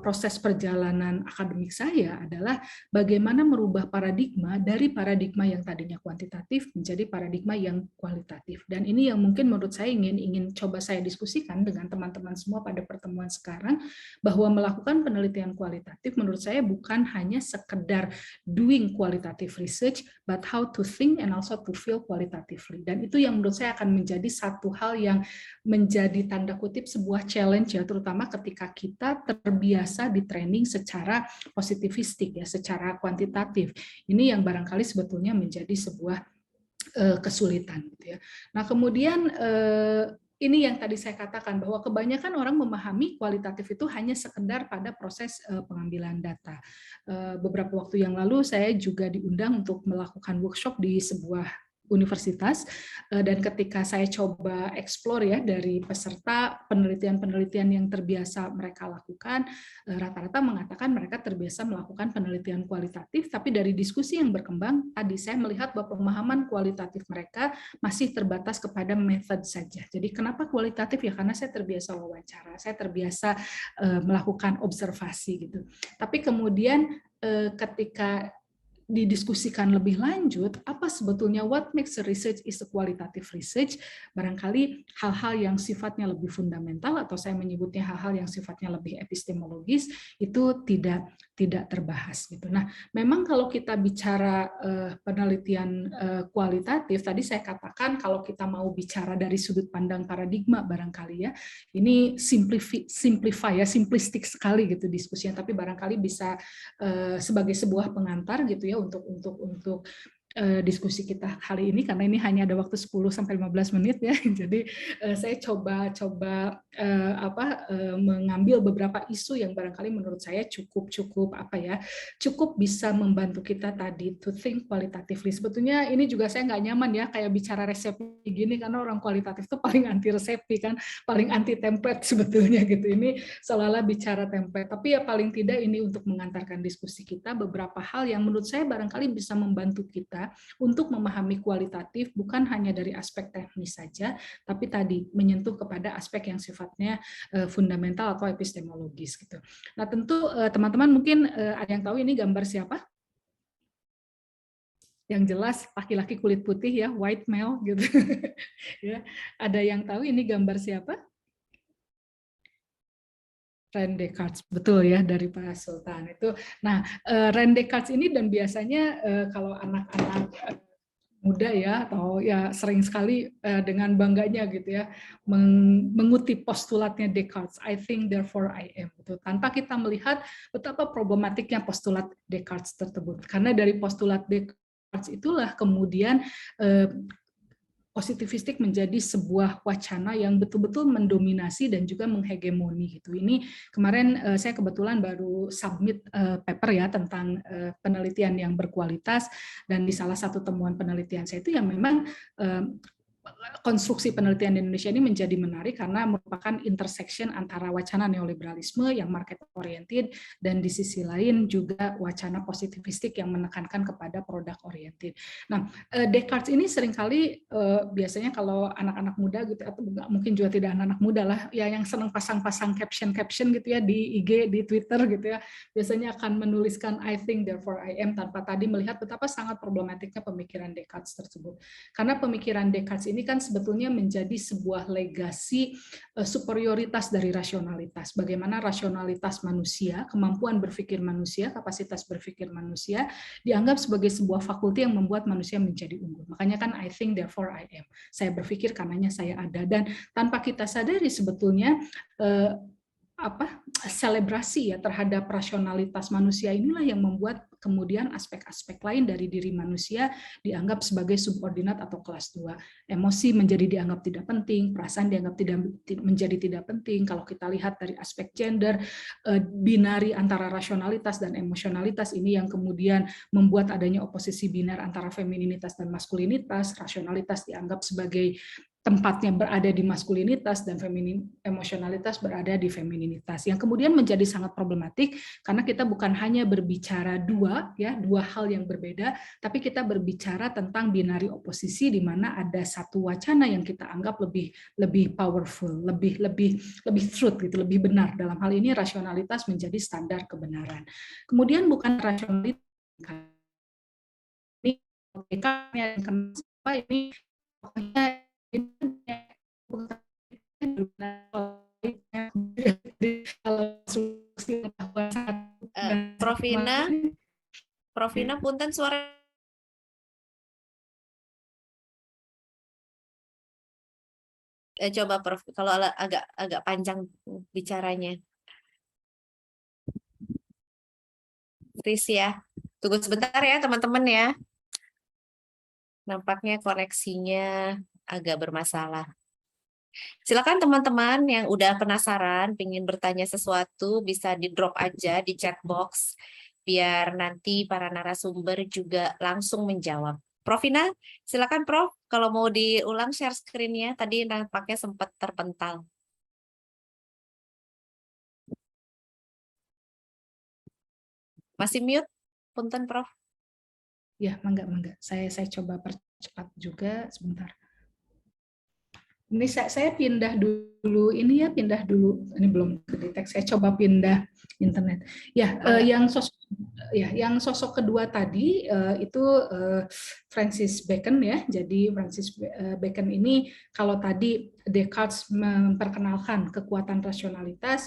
proses perjalanan akademik saya adalah bagaimana merubah paradigma dari paradigma yang tadinya kuantitatif menjadi paradigma yang kualitatif. Dan ini yang mungkin menurut saya ingin coba saya diskusikan dengan teman-teman semua pada pertemuan sekarang, bahwa melakukan penelitian kualitatif menurut saya bukan hanya sekedar doing qualitative research, but how to think and also to feel qualitative. Dan itu yang menurut saya akan menjadi satu hal yang menjadi tanda kutip sebuah challenge ya, terutama ketika kita terbiasa di training secara positivistik ya, secara kuantitatif. Ini yang barangkali sebetulnya menjadi sebuah kesulitan gitu ya. Nah, kemudian ini yang tadi saya katakan bahwa kebanyakan orang memahami kualitatif itu hanya sekedar pada proses pengambilan data. Beberapa waktu yang lalu saya juga diundang untuk melakukan workshop di sebuah universitas, dan ketika saya coba explore ya dari peserta penelitian-penelitian yang terbiasa mereka lakukan, rata-rata mengatakan mereka terbiasa melakukan penelitian kualitatif, tapi dari diskusi yang berkembang tadi saya melihat bahwa pemahaman kualitatif mereka masih terbatas kepada method saja. Jadi kenapa kualitatif ya, karena saya terbiasa wawancara, saya terbiasa melakukan observasi gitu. Tapi kemudian ketika didiskusikan lebih lanjut, apa sebetulnya what makes a research is a qualitative research, barangkali hal-hal yang sifatnya lebih fundamental atau saya menyebutnya hal-hal yang sifatnya lebih epistemologis itu tidak terbahas gitu. Nah, memang kalau kita bicara penelitian kualitatif, tadi saya katakan kalau kita mau bicara dari sudut pandang paradigma barangkali ya, ini simplify ya, simplistik sekali gitu diskusinya, tapi barangkali bisa sebagai sebuah pengantar gitu ya untuk diskusi kita kali ini, karena ini hanya ada waktu 10-15 menit ya. Jadi saya coba mengambil beberapa isu yang barangkali menurut saya cukup bisa membantu kita tadi to think qualitatively. Sebetulnya ini juga saya nggak nyaman ya kayak bicara resep gini, karena orang kualitatif itu paling anti resepi kan, paling anti template sebetulnya gitu. Ini seolah-olah bicara template, tapi ya paling tidak ini untuk mengantarkan diskusi kita beberapa hal yang menurut saya barangkali bisa membantu kita kita untuk memahami kualitatif bukan hanya dari aspek teknis saja, tapi tadi menyentuh kepada aspek yang sifatnya fundamental atau epistemologis gitu. Nah, tentu teman-teman mungkin ada yang tahu ini gambar siapa? Yang jelas laki-laki kulit putih ya, white male gitu. Ya, ada yang tahu ini gambar siapa? René Descartes, betul ya, dari Pak Sultan itu. Nah, René Descartes ini dan biasanya kalau anak-anak muda ya, atau ya sering sekali dengan bangganya gitu ya, mengutip postulatnya Descartes, I think therefore I am, gitu, tanpa kita melihat betapa problematiknya postulat Descartes tersebut. Karena dari postulat Descartes itulah kemudian positivistik menjadi sebuah wacana yang betul-betul mendominasi dan juga menghegemoni gitu. Ini kemarin saya kebetulan baru submit paper ya tentang penelitian yang berkualitas, dan di salah satu temuan penelitian saya itu yang memang konstruksi penelitian di Indonesia ini menjadi menarik karena merupakan intersection antara wacana neoliberalisme yang market oriented dan di sisi lain juga wacana positivistik yang menekankan kepada produk oriented. Nah, Descartes ini seringkali biasanya kalau anak-anak muda gitu, atau mungkin juga tidak anak-anak muda lah, ya yang senang pasang-pasang caption gitu ya di IG, di Twitter gitu ya, biasanya akan menuliskan I think therefore I am tanpa tadi melihat betapa sangat problematiknya pemikiran Descartes tersebut. Karena pemikiran Descartes ini kan sebetulnya menjadi sebuah legasi superioritas dari rasionalitas. Bagaimana rasionalitas manusia, kemampuan berpikir manusia, kapasitas berpikir manusia dianggap sebagai sebuah fakulti yang membuat manusia menjadi unggul. Makanya kan I think therefore I am. Saya berpikir karenanya saya ada, dan tanpa kita sadari sebetulnya selebrasi ya terhadap rasionalitas manusia inilah yang membuat kemudian aspek-aspek lain dari diri manusia dianggap sebagai subordinat atau kelas 2. Emosi menjadi dianggap tidak penting, perasaan dianggap menjadi tidak penting. Kalau kita lihat dari aspek gender, binari antara rasionalitas dan emosionalitas ini yang kemudian membuat adanya oposisi binar antara femininitas dan maskulinitas. Rasionalitas dianggap sebagai tempatnya berada di maskulinitas dan emosionalitas berada di femininitas, yang kemudian menjadi sangat problematik karena kita bukan hanya berbicara dua hal yang berbeda, tapi kita berbicara tentang binari oposisi di mana ada satu wacana yang kita anggap lebih powerful, lebih truth gitu, lebih benar. Dalam hal ini rasionalitas menjadi standar kebenaran. Kemudian bukan rasionalitas ini pokoknya Prof Vina, punten suara coba Prof, kalau agak panjang bicaranya. Riz ya, tunggu sebentar ya teman-teman ya. Nampaknya koneksinya agak bermasalah. Silakan teman-teman yang udah penasaran, ingin bertanya sesuatu, bisa di-drop aja di chat box, biar nanti para narasumber juga langsung menjawab. Prof Vina, silakan Prof, kalau mau diulang share screen-nya, tadi nampaknya sempat terpental. Masih mute, punten Prof. Ya, mangga. Saya coba percepat juga sebentar. Ini saya pindah dulu ini belum kedetek. Saya coba pindah internet. Ya, yang sosok kedua tadi itu Francis Bacon ya. Jadi Francis Bacon ini kalau tadi Descartes memperkenalkan kekuatan rasionalitas,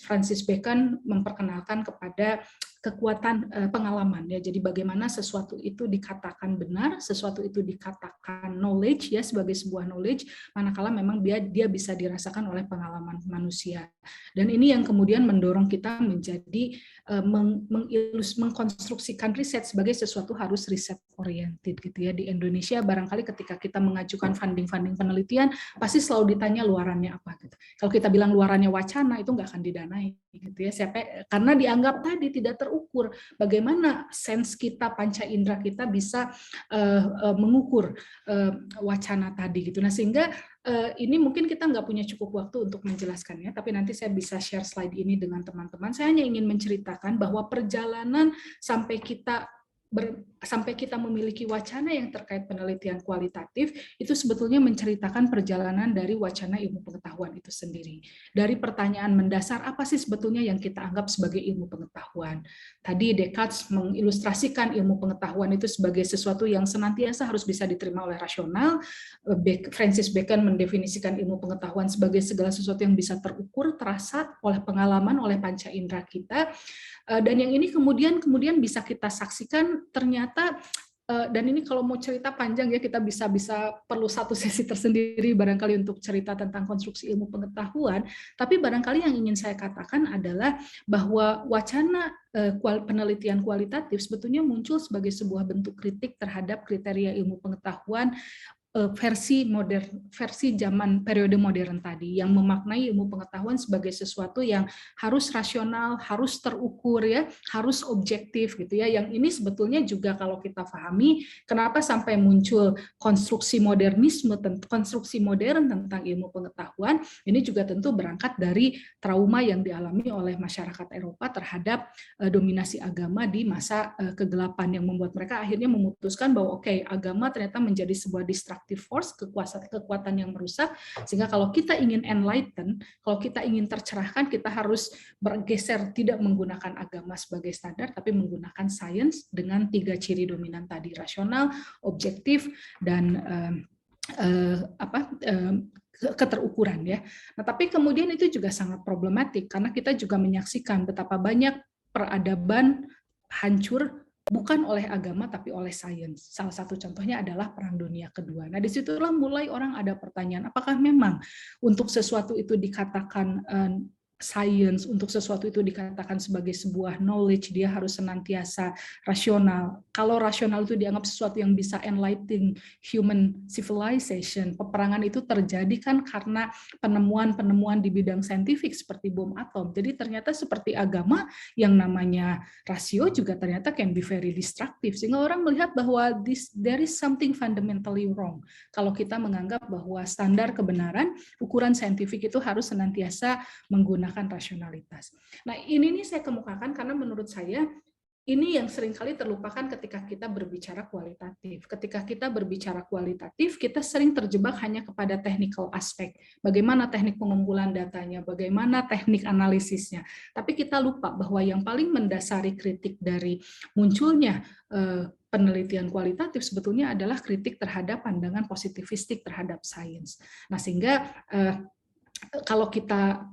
Francis Bacon memperkenalkan kepada kekuatan pengalaman ya. Jadi bagaimana sesuatu itu dikatakan benar, sesuatu itu dikatakan knowledge ya, sebagai sebuah knowledge, manakala memang dia bisa dirasakan oleh pengalaman manusia. Dan ini yang kemudian mendorong kita menjadi mengkonstruksikan riset sebagai sesuatu harus riset oriented gitu ya. Di Indonesia barangkali ketika kita mengajukan funding penelitian pasti selalu ditanya luarannya apa gitu. Kalau kita bilang luarannya wacana itu nggak akan didanai gitu ya. Karena dianggap tadi tidak terukur bagaimana sense kita, panca indera kita bisa mengukur wacana tadi gitu. Nah sehingga ini mungkin kita nggak punya cukup waktu untuk menjelaskannya, tapi nanti saya bisa share slide ini dengan teman-teman. Saya hanya ingin menceritakan bahwa perjalanan sampai kita sampai kita memiliki wacana yang terkait penelitian kualitatif, itu sebetulnya menceritakan perjalanan dari wacana ilmu pengetahuan itu sendiri. Dari pertanyaan mendasar, apa sih sebetulnya yang kita anggap sebagai ilmu pengetahuan? Tadi Descartes mengilustrasikan ilmu pengetahuan itu sebagai sesuatu yang senantiasa harus bisa diterima oleh rasional. Francis Bacon mendefinisikan ilmu pengetahuan sebagai segala sesuatu yang bisa terukur, terasa oleh pengalaman, oleh panca indera kita. Dan yang ini kemudian bisa kita saksikan ternyata, dan ini kalau mau cerita panjang ya, kita bisa perlu satu sesi tersendiri barangkali untuk cerita tentang konstruksi ilmu pengetahuan, tapi barangkali yang ingin saya katakan adalah bahwa wacana penelitian kualitatif sebetulnya muncul sebagai sebuah bentuk kritik terhadap kriteria ilmu pengetahuan versi zaman periode modern tadi, yang memaknai ilmu pengetahuan sebagai sesuatu yang harus rasional, harus terukur ya, harus objektif gitu ya. Yang ini sebetulnya juga kalau kita pahami kenapa sampai muncul konstruksi modernisme, konstruksi modern tentang ilmu pengetahuan, ini juga tentu berangkat dari trauma yang dialami oleh masyarakat Eropa terhadap dominasi agama di masa kegelapan, yang membuat mereka akhirnya memutuskan bahwa oke, agama ternyata menjadi sebuah force, kekuatan yang merusak, sehingga kalau kita ingin enlighten, kalau kita ingin tercerahkan, kita harus bergeser, tidak menggunakan agama sebagai standar, tapi menggunakan sains dengan 3 ciri dominan tadi, rasional, objektif, dan keterukuran ya. Nah, tapi kemudian itu juga sangat problematik karena kita juga menyaksikan betapa banyak peradaban hancur bukan oleh agama tapi oleh sains. Salah satu contohnya adalah Perang Dunia Kedua. Nah, disitulah mulai orang ada pertanyaan, apakah memang untuk sesuatu itu dikatakan science, untuk sesuatu itu dikatakan sebagai sebuah knowledge, dia harus senantiasa rasional. Kalau rasional itu dianggap sesuatu yang bisa enlightening human civilization, peperangan itu terjadi kan karena penemuan-penemuan di bidang saintifik seperti bom atom. Jadi ternyata seperti agama yang namanya rasio juga ternyata can be very destructive, sehingga orang melihat bahwa there is something fundamentally wrong kalau kita menganggap bahwa standar kebenaran, ukuran saintifik itu harus senantiasa menggunakan rasionalitas. Nah, ini nih saya kemukakan karena menurut saya ini yang seringkali terlupakan ketika kita berbicara kualitatif. Ketika kita berbicara kualitatif, kita sering terjebak hanya kepada technical aspek. Bagaimana teknik pengumpulan datanya, bagaimana teknik analisisnya. Tapi kita lupa bahwa yang paling mendasari kritik dari munculnya penelitian kualitatif sebetulnya adalah kritik terhadap pandangan positivistik terhadap sains. Nah, sehingga kalau kita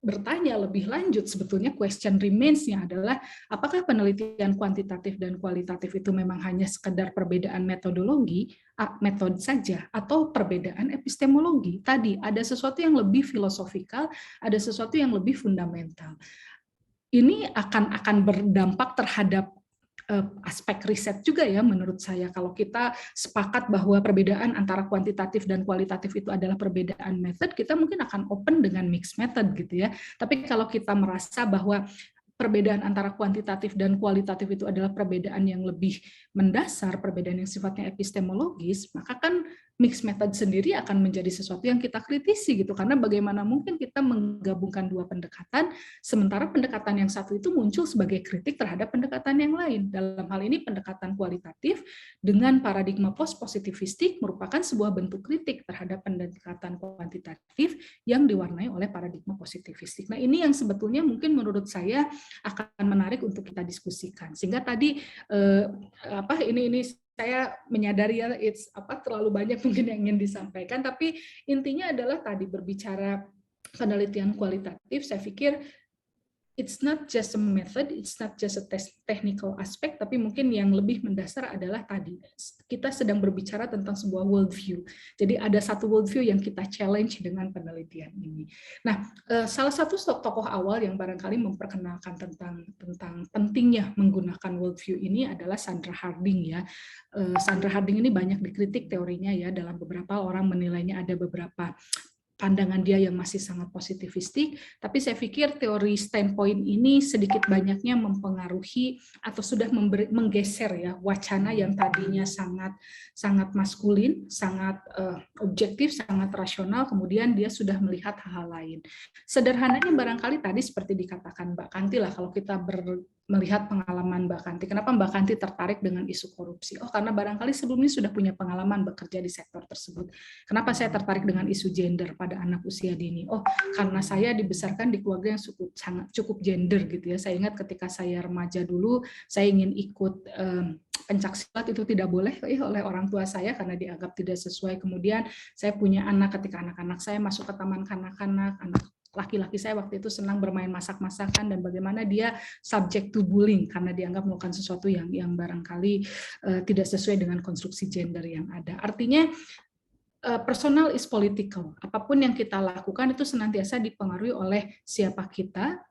bertanya lebih lanjut, sebetulnya question remains-nya adalah apakah penelitian kuantitatif dan kualitatif itu memang hanya sekedar perbedaan metodologi, metode saja, atau perbedaan epistemologi. Tadi ada sesuatu yang lebih filosofikal, ada sesuatu yang lebih fundamental. Ini akan berdampak terhadap aspek riset juga ya menurut saya. Kalau kita sepakat bahwa perbedaan antara kuantitatif dan kualitatif itu adalah perbedaan method, kita mungkin akan open dengan mixed method gitu ya. Tapi kalau kita merasa bahwa perbedaan antara kuantitatif dan kualitatif itu adalah perbedaan yang lebih mendasar, perbedaan yang sifatnya epistemologis, maka kan mixed method sendiri akan menjadi sesuatu yang kita kritisi gitu, karena bagaimana mungkin kita menggabungkan dua pendekatan, sementara pendekatan yang satu itu muncul sebagai kritik terhadap pendekatan yang lain. Dalam hal ini pendekatan kualitatif dengan paradigma post-positivistik merupakan sebuah bentuk kritik terhadap pendekatan kuantitatif yang diwarnai oleh paradigma positivistik. Nah, ini yang sebetulnya mungkin menurut saya akan menarik untuk kita diskusikan. Sehingga tadi ini saya menyadari ya terlalu banyak mungkin yang ingin disampaikan, tapi intinya adalah tadi berbicara penelitian kualitatif, saya pikir it's not just a method, it's not just a technical aspect, tapi mungkin yang lebih mendasar adalah tadi, kita sedang berbicara tentang sebuah worldview. Jadi ada satu worldview yang kita challenge dengan penelitian ini. Nah, salah satu tokoh awal yang barangkali memperkenalkan tentang pentingnya menggunakan worldview ini adalah Sandra Harding ya. Sandra Harding ini banyak dikritik teorinya ya, dalam beberapa orang menilainya ada beberapa pandangan dia yang masih sangat positivistik, tapi saya pikir teori standpoint ini sedikit banyaknya mempengaruhi atau sudah menggeser ya wacana yang tadinya sangat maskulin, sangat objektif, sangat rasional, kemudian dia sudah melihat hal-hal lain. Sederhananya barangkali tadi seperti dikatakan Mbak Kanti lah, kalau kita melihat pengalaman Mbak Kanti. Kenapa Mbak Kanti tertarik dengan isu korupsi? Oh, karena barangkali sebelumnya sudah punya pengalaman bekerja di sektor tersebut. Kenapa saya tertarik dengan isu gender pada anak usia dini? Oh, karena saya dibesarkan di keluarga yang cukup gender gitu ya. Saya ingat ketika saya remaja dulu, saya ingin ikut pencaksilat, itu tidak boleh oleh orang tua saya karena dianggap tidak sesuai. Kemudian saya punya anak, ketika anak-anak saya masuk ke taman kanak-kanak, anak laki-laki saya waktu itu senang bermain masak-masakan dan bagaimana dia subject to bullying karena dianggap melakukan sesuatu yang barangkali tidak sesuai dengan konstruksi gender yang ada. Artinya personal is political. Apapun yang kita lakukan itu senantiasa dipengaruhi oleh siapa kita,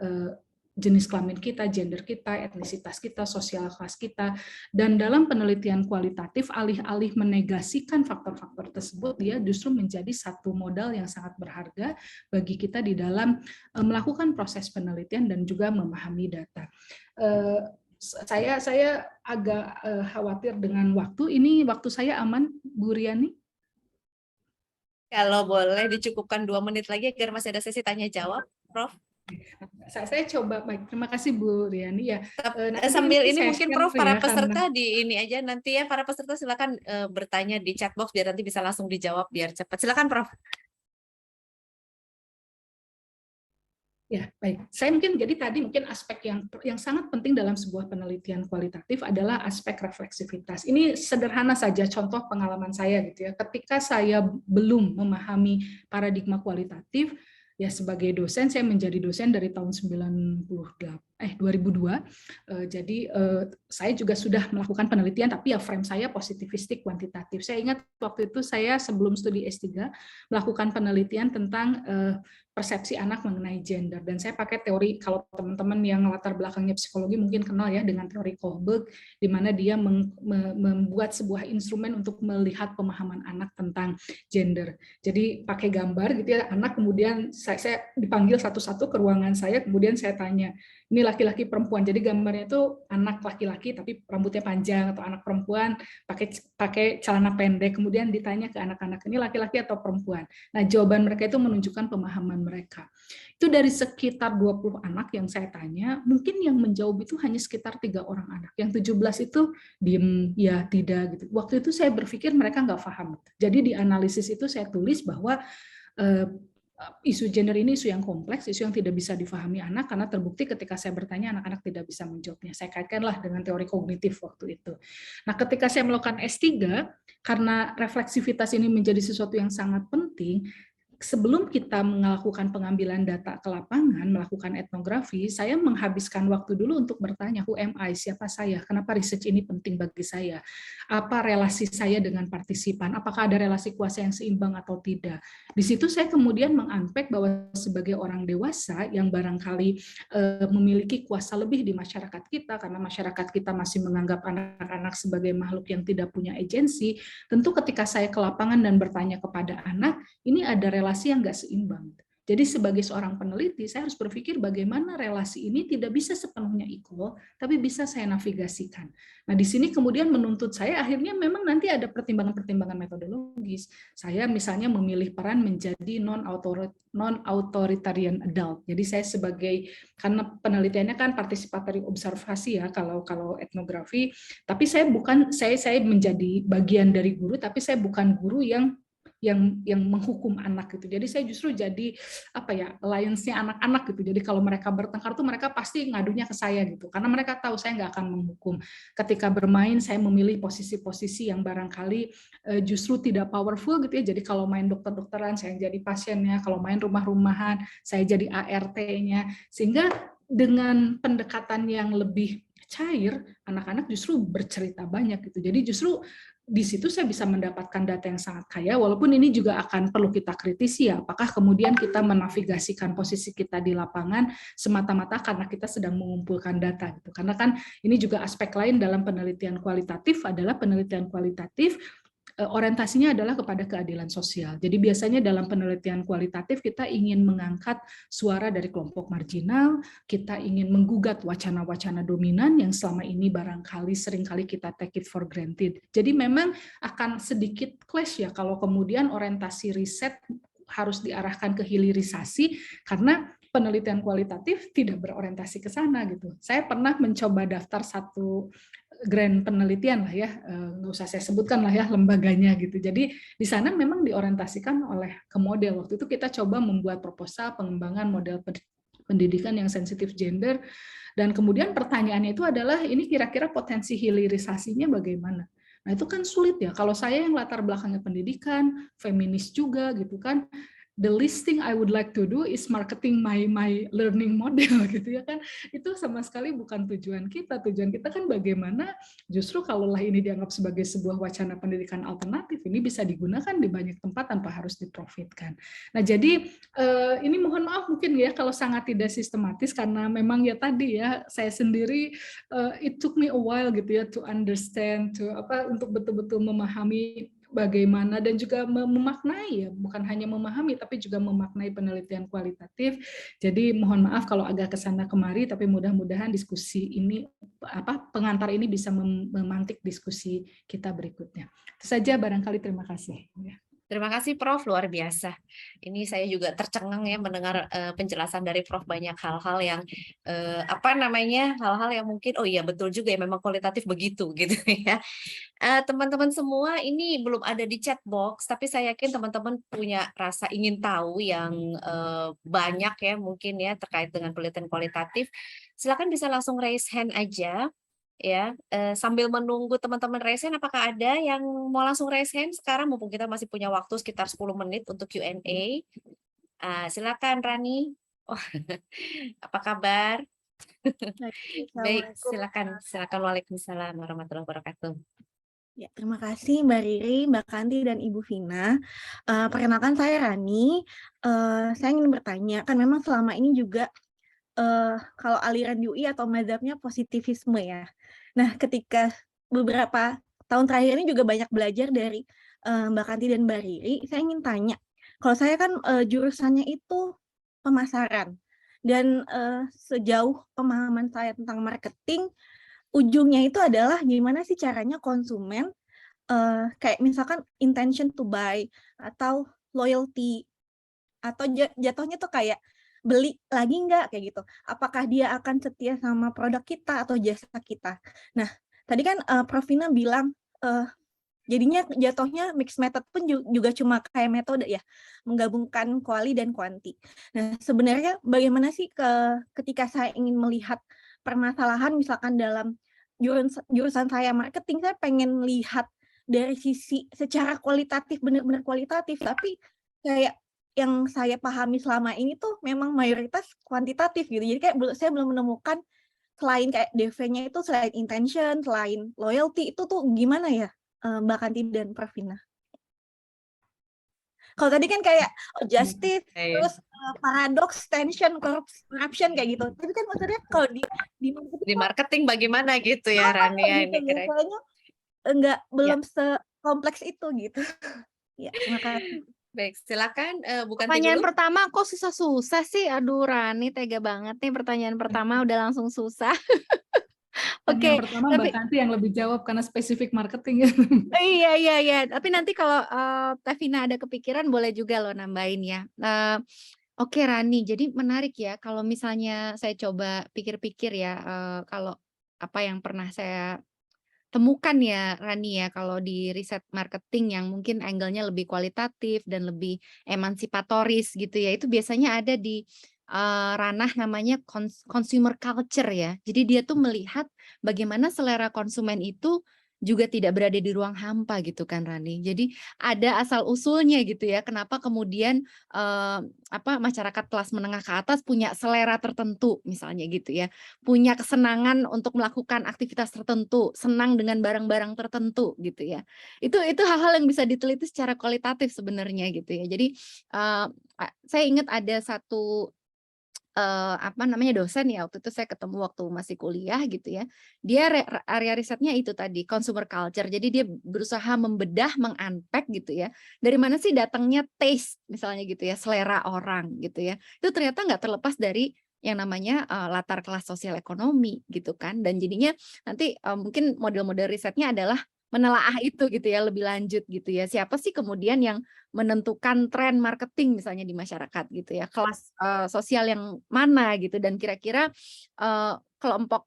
jenis kelamin kita, gender kita, etnisitas kita, sosial kelas kita. Dan dalam penelitian kualitatif, alih-alih menegasikan faktor-faktor tersebut, dia justru menjadi satu modal yang sangat berharga bagi kita di dalam melakukan proses penelitian dan juga memahami data. Saya agak khawatir dengan waktu. Ini waktu saya aman, Bu Riani? Kalau boleh dicukupkan 2 menit lagi agar masih ada sesi tanya jawab, Prof. Saya coba, baik, terima kasih Bu Riani ya. Sambil ini mungkin Prof, para peserta di ini aja nanti ya, para peserta silakan bertanya di chat box biar nanti bisa langsung dijawab biar cepat. Silakan Prof. Ya, baik. Saya mungkin jadi tadi mungkin aspek yang sangat penting dalam sebuah penelitian kualitatif adalah aspek refleksivitas. Ini sederhana saja contoh pengalaman saya gitu ya. Ketika saya belum memahami paradigma kualitatif, ya sebagai dosen, saya menjadi dosen dari tahun 2002. Jadi saya juga sudah melakukan penelitian, tapi ya frame saya positivistik kuantitatif. Saya ingat waktu itu saya sebelum studi S3 melakukan penelitian tentang persepsi anak mengenai gender, dan saya pakai teori, kalau teman-teman yang latar belakangnya psikologi mungkin kenal ya dengan teori Kohlberg, di mana dia membuat sebuah instrumen untuk melihat pemahaman anak tentang gender. Jadi pakai gambar gitu ya, anak, kemudian saya dipanggil satu-satu ke ruangan saya, kemudian saya tanya, ini laki-laki perempuan, jadi gambarnya itu anak laki-laki tapi rambutnya panjang, atau anak perempuan pakai celana pendek, kemudian ditanya ke anak-anak, ini laki-laki atau perempuan. Nah, jawaban mereka itu menunjukkan pemahaman mereka. Itu dari sekitar 20 anak yang saya tanya, mungkin yang menjawab itu hanya sekitar 3 orang anak. Yang 17 itu diem, ya tidak gitu. Waktu itu saya berpikir mereka nggak paham. Jadi di analisis itu saya tulis bahwa isu gender ini isu yang kompleks, isu yang tidak bisa difahami anak, karena terbukti ketika saya bertanya anak-anak tidak bisa menjawabnya. Saya kaitkanlah dengan teori kognitif waktu itu. Nah, ketika saya melakukan S3, karena refleksivitas ini menjadi sesuatu yang sangat penting, sebelum kita melakukan pengambilan data ke lapangan, melakukan etnografi, saya menghabiskan waktu dulu untuk bertanya, who am I, siapa saya, kenapa research ini penting bagi saya, apa relasi saya dengan partisipan, apakah ada relasi kuasa yang seimbang atau tidak. Di situ saya kemudian mengunpack bahwa sebagai orang dewasa yang barangkali memiliki kuasa lebih di masyarakat kita, karena masyarakat kita masih menganggap anak-anak sebagai makhluk yang tidak punya agensi, tentu ketika saya ke lapangan dan bertanya kepada anak, ini ada relasi yang nggak seimbang. Jadi sebagai seorang peneliti, saya harus berpikir bagaimana relasi ini tidak bisa sepenuhnya equal, tapi bisa saya navigasikan. Nah, di sini kemudian menuntut saya, akhirnya memang nanti ada pertimbangan-pertimbangan metodologis. Saya misalnya memilih peran menjadi non-authoritarian adult. Jadi saya sebagai, karena penelitiannya kan participatory observasi ya, kalau etnografi, tapi saya menjadi bagian dari guru, tapi saya bukan guru yang menghukum anak gitu. Jadi saya justru jadi alliance-nya anak-anak gitu. Jadi kalau mereka bertengkar tuh mereka pasti ngadunya ke saya gitu. Karena mereka tahu saya nggak akan menghukum. Ketika bermain saya memilih posisi-posisi yang barangkali justru tidak powerful gitu ya. Jadi kalau main dokter-dokteran saya jadi pasiennya, kalau main rumah-rumahan saya jadi ART-nya. Sehingga dengan pendekatan yang lebih cair, anak-anak justru bercerita banyak gitu. Jadi justru di situ saya bisa mendapatkan data yang sangat kaya, walaupun ini juga akan perlu kita kritisi ya, apakah kemudian kita menavigasikan posisi kita di lapangan semata-mata karena kita sedang mengumpulkan data gitu. Karena kan ini juga aspek lain dalam penelitian kualitatif adalah penelitian kualitatif orientasinya adalah kepada keadilan sosial. Jadi biasanya dalam penelitian kualitatif kita ingin mengangkat suara dari kelompok marginal, kita ingin menggugat wacana-wacana dominan yang selama ini barangkali seringkali kita take it for granted. Jadi memang akan sedikit clash ya kalau kemudian orientasi riset harus diarahkan ke hilirisasi, karena penelitian kualitatif tidak berorientasi ke sana gitu. Saya pernah mencoba daftar satu grant penelitian lah ya, nggak usah saya sebutkan lah ya lembaganya gitu. Jadi di sana memang diorientasikan oleh ke model. Waktu itu kita coba membuat proposal pengembangan model pendidikan yang sensitif gender, dan kemudian pertanyaannya itu adalah ini kira-kira potensi hilirisasinya bagaimana. Nah itu kan sulit ya, kalau saya yang latar belakangnya pendidikan, feminis juga gitu kan, the least thing I would like to do is marketing my learning model gitu ya kan. Itu sama sekali bukan tujuan kita. Tujuan kita kan bagaimana justru kalaulah ini dianggap sebagai sebuah wacana pendidikan alternatif, ini bisa digunakan di banyak tempat tanpa harus diprofitkan. Nah jadi ini mohon maaf mungkin ya kalau sangat tidak sistematis, karena memang ya tadi ya saya sendiri it took me a while gitu ya to understand, untuk betul-betul memahami bagaimana dan juga memaknai ya, bukan hanya memahami tapi juga memaknai penelitian kualitatif. Jadi mohon maaf kalau agak kesana kemari, tapi mudah-mudahan diskusi ini pengantar ini bisa memantik diskusi kita berikutnya. Itu saja barangkali, terima kasih. Terima kasih Prof, luar biasa. Ini saya juga tercengang ya mendengar penjelasan dari Prof, banyak hal-hal yang hal-hal yang mungkin oh iya betul juga ya, memang kualitatif begitu gitu ya. Teman-teman semua ini belum ada di chat box, tapi saya yakin teman-teman punya rasa ingin tahu yang banyak ya mungkin ya terkait dengan penelitian kualitatif. Silakan bisa langsung raise hand aja. Ya, sambil menunggu teman-teman raise hand, apakah ada yang mau langsung raise hand sekarang mumpung kita masih punya waktu sekitar 10 menit untuk Q&A. Silakan Rani. Oh, apa kabar? Baik, silakan. Waalaikumsalam warahmatullahi wabarakatuh. Ya, terima kasih Mbak Riri, Mbak Kanti, dan Ibu Vina. Perkenalkan saya Rani. Saya ingin bertanya, kan memang selama ini juga kalau aliran UI atau mazhabnya positivisme ya. Nah, ketika beberapa tahun terakhir ini juga banyak belajar dari Mbak Kanti dan Mbak Riri, saya ingin tanya, kalau saya kan jurusannya itu pemasaran, dan sejauh pemahaman saya tentang marketing, ujungnya itu adalah gimana sih caranya konsumen kayak misalkan intention to buy atau loyalty, atau jatuhnya tuh kayak beli lagi nggak kayak gitu. Apakah dia akan setia sama produk kita atau jasa kita. Nah, tadi kan Prof. Vina bilang jadinya jatuhnya mixed method pun juga cuma kayak metode ya, menggabungkan kuali dan kuanti. Nah, sebenarnya bagaimana sih ketika saya ingin melihat permasalahan misalkan dalam jurusan saya marketing, saya pengen lihat dari sisi secara kualitatif, benar-benar kualitatif, tapi kayak yang saya pahami selama ini tuh memang mayoritas kuantitatif gitu. Jadi kayak saya belum menemukan selain kayak DV-nya itu, selain intention, selain loyalty, itu tuh gimana ya Mbak Kanti dan Prof. Vina? Kalau tadi kan kayak justice, terus paradox, tension, corruption kayak gitu. Tapi kan maksudnya kalau di marketing bagaimana gitu ya Rani ya, gitu, ini kira. Kayaknya belum sekompleks itu gitu. Ya, terima kasih. Baik, silakan bukan Pertanyaan dulu. pertama kok susah-susah sih? Aduh Rani tega banget nih, pertanyaan pertama udah langsung susah. Yang pertama Mbak Kanti yang lebih jawab karena spesifik marketing ya. Iya. Tapi nanti kalau Teh Vina ada kepikiran boleh juga loh nambahin ya. Oke Rani, jadi menarik ya kalau misalnya saya coba pikir-pikir ya, kalau apa yang pernah saya temukan ya Rani ya, kalau di riset marketing yang mungkin angle-nya lebih kualitatif dan lebih emansipatoris gitu ya, itu biasanya ada di ranah namanya consumer culture ya. Jadi dia tuh melihat bagaimana selera konsumen itu juga tidak berada di ruang hampa gitu kan Rani. Jadi ada asal usulnya gitu ya. Kenapa kemudian masyarakat kelas menengah ke atas punya selera tertentu misalnya gitu ya. Punya kesenangan untuk melakukan aktivitas tertentu, senang dengan barang-barang tertentu gitu ya. Itu hal-hal yang bisa diteliti secara kualitatif sebenarnya gitu ya. Jadi saya ingat ada satu dosen ya, waktu itu saya ketemu waktu masih kuliah gitu ya. Dia area risetnya itu tadi consumer culture. Jadi dia berusaha membedah, mengunpack gitu ya. Dari mana sih datangnya taste misalnya gitu ya, selera orang gitu ya. Itu ternyata nggak terlepas dari yang namanya latar kelas sosial ekonomi gitu kan. Dan jadinya nanti mungkin model-model risetnya adalah menelaah itu gitu ya lebih lanjut gitu ya. Siapa sih kemudian yang menentukan tren marketing misalnya di masyarakat gitu ya, kelas sosial yang mana gitu, dan kira-kira kelompok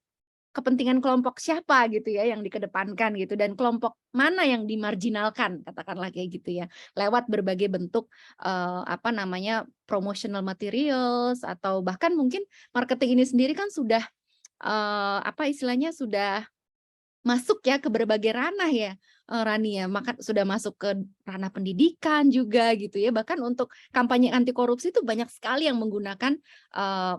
kepentingan kelompok siapa gitu ya yang dikedepankan gitu, dan kelompok mana yang dimarginalkan katakanlah kayak gitu ya, lewat berbagai bentuk apa namanya promotional materials, atau bahkan mungkin marketing ini sendiri kan sudah apa istilahnya sudah masuk ya ke berbagai ranah ya, Rani ya, maka sudah masuk ke ranah pendidikan juga gitu ya, bahkan untuk kampanye anti korupsi itu banyak sekali yang menggunakan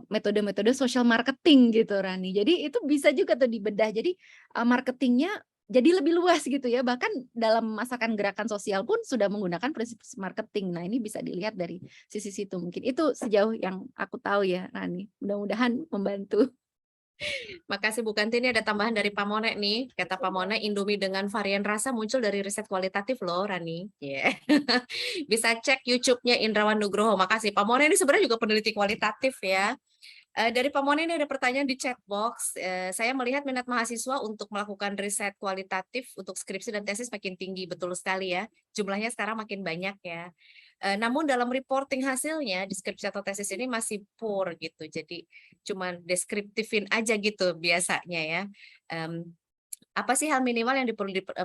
metode-metode social marketing gitu, Rani. Jadi itu bisa juga tuh dibedah, jadi marketingnya jadi lebih luas gitu ya, bahkan dalam masakan gerakan sosial pun sudah menggunakan prinsip marketing. Nah, ini bisa dilihat dari sisi situ, mungkin itu sejauh yang aku tahu ya, Rani. Mudah-mudahan membantu. Makasih Bu Kanti, ini ada tambahan dari Pak Mone nih. Kata Pak Mone, Indomie dengan varian rasa muncul dari riset kualitatif loh, Rani. Yeah. Bisa cek YouTube-nya Indrawan Nugroho. Makasih. Pak Mone ini sebenarnya juga peneliti kualitatif ya. Dari Pak Mone ini ada pertanyaan di chat box. Saya melihat minat mahasiswa untuk melakukan riset kualitatif untuk skripsi dan tesis makin tinggi. Betul sekali ya. Jumlahnya sekarang makin banyak ya. Namun dalam reporting hasilnya di skripsi atau tesis ini masih poor gitu. Jadi cuman deskriptifin aja gitu biasanya ya. Apa sih hal minimal yang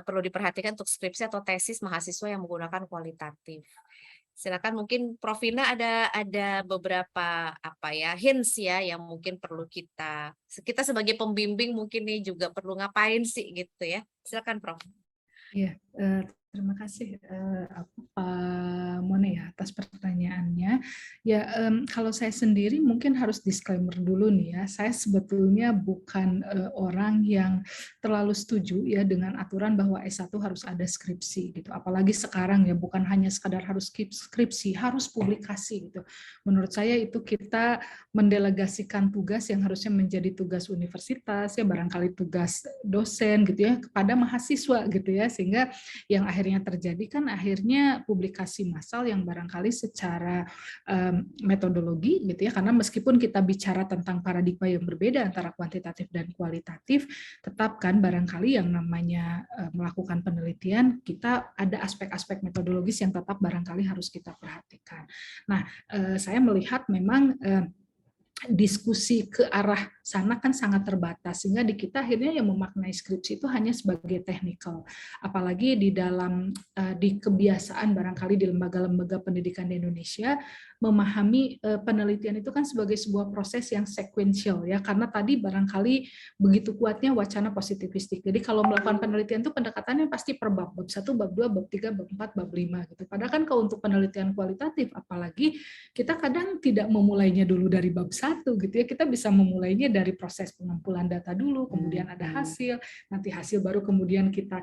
perlu diperhatikan untuk skripsi atau tesis mahasiswa yang menggunakan kualitatif? Silakan, mungkin Prof. Vina ada beberapa apa ya hints ya yang mungkin perlu kita sebagai pembimbing mungkin nih juga perlu ngapain sih gitu ya. Silakan Prof. Ya, terima kasih Pak Mone ya atas pertanyaannya. Ya, kalau saya sendiri mungkin harus disclaimer dulu nih ya. Saya sebetulnya bukan orang yang terlalu setuju ya dengan aturan bahwa S1 harus ada skripsi gitu. Apalagi sekarang ya, bukan hanya sekadar harus skripsi, harus publikasi gitu. Menurut saya itu kita mendelegasikan tugas yang harusnya menjadi tugas universitas ya, barangkali tugas dosen gitu ya kepada mahasiswa gitu ya, sehingga yang akhirnya terjadi kan akhirnya publikasi massal yang barangkali secara metodologi gitu ya, karena meskipun kita bicara tentang paradigma yang berbeda antara kuantitatif dan kualitatif, tetap kan barangkali yang namanya melakukan penelitian kita ada aspek-aspek metodologis yang tetap barangkali harus kita perhatikan. Nah, saya melihat memang diskusi ke arah sana kan sangat terbatas, sehingga di kita akhirnya yang memaknai skripsi itu hanya sebagai technical, apalagi di dalam di kebiasaan barangkali di lembaga-lembaga pendidikan di Indonesia memahami penelitian itu kan sebagai sebuah proses yang sequential ya, karena tadi barangkali begitu kuatnya wacana positivistik. Jadi kalau melakukan penelitian itu pendekatannya pasti per bab 1, bab 2, bab 3, bab 4, bab 5 gitu. Padahal kan kalau untuk penelitian kualitatif apalagi kita kadang tidak memulainya dulu dari bab 1 gitu ya, kita bisa memulainya dari proses pengumpulan data dulu, kemudian ada hasil, nanti hasil baru kemudian kita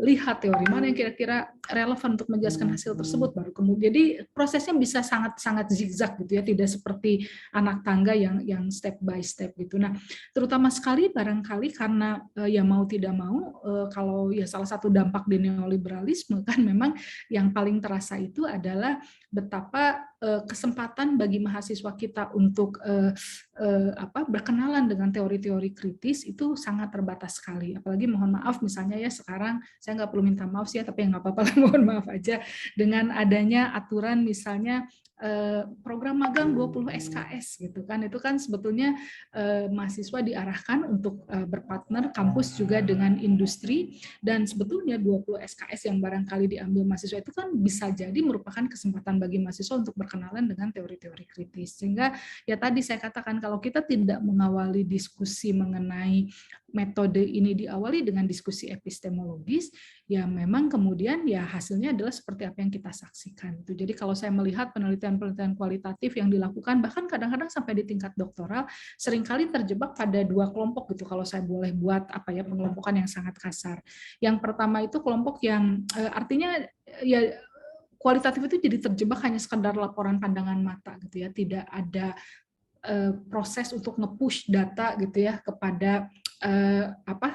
lihat teori mana yang kira-kira relevan untuk menjelaskan hasil tersebut, baru kemudian jadi prosesnya bisa sangat zigzag gitu ya, tidak seperti anak tangga yang step by step gitu. Nah, terutama sekali barangkali karena ya mau tidak mau kalau ya salah satu dampak di neoliberalisme kan memang yang paling terasa itu adalah betapa kesempatan bagi mahasiswa kita untuk berkenalan dengan teori-teori kritis itu sangat terbatas sekali. Apalagi mohon maaf misalnya ya sekarang saya nggak perlu minta maaf sih ya, tapi nggak apa-apa lah, mohon maaf aja dengan adanya aturan misalnya program magang 20 SKS gitu kan, itu kan sebetulnya mahasiswa diarahkan untuk berpartner kampus juga dengan industri, dan sebetulnya 20 SKS yang barangkali diambil mahasiswa itu kan bisa jadi merupakan kesempatan bagi mahasiswa untuk berkenalan dengan teori-teori kritis. Sehingga ya tadi saya katakan kalau kita tidak mengawali diskusi mengenai metode ini diawali dengan diskusi epistemologis, ya memang kemudian ya hasilnya adalah seperti apa yang kita saksikan. Jadi kalau saya melihat penelitian-penelitian kualitatif yang dilakukan, bahkan kadang-kadang sampai di tingkat doktoral, seringkali terjebak pada dua kelompok gitu, kalau saya boleh buat pengelompokan yang sangat kasar. Yang pertama itu kelompok yang artinya ya kualitatif itu jadi terjebak hanya sekedar laporan pandangan mata gitu ya, tidak ada proses untuk nge-push data gitu ya kepada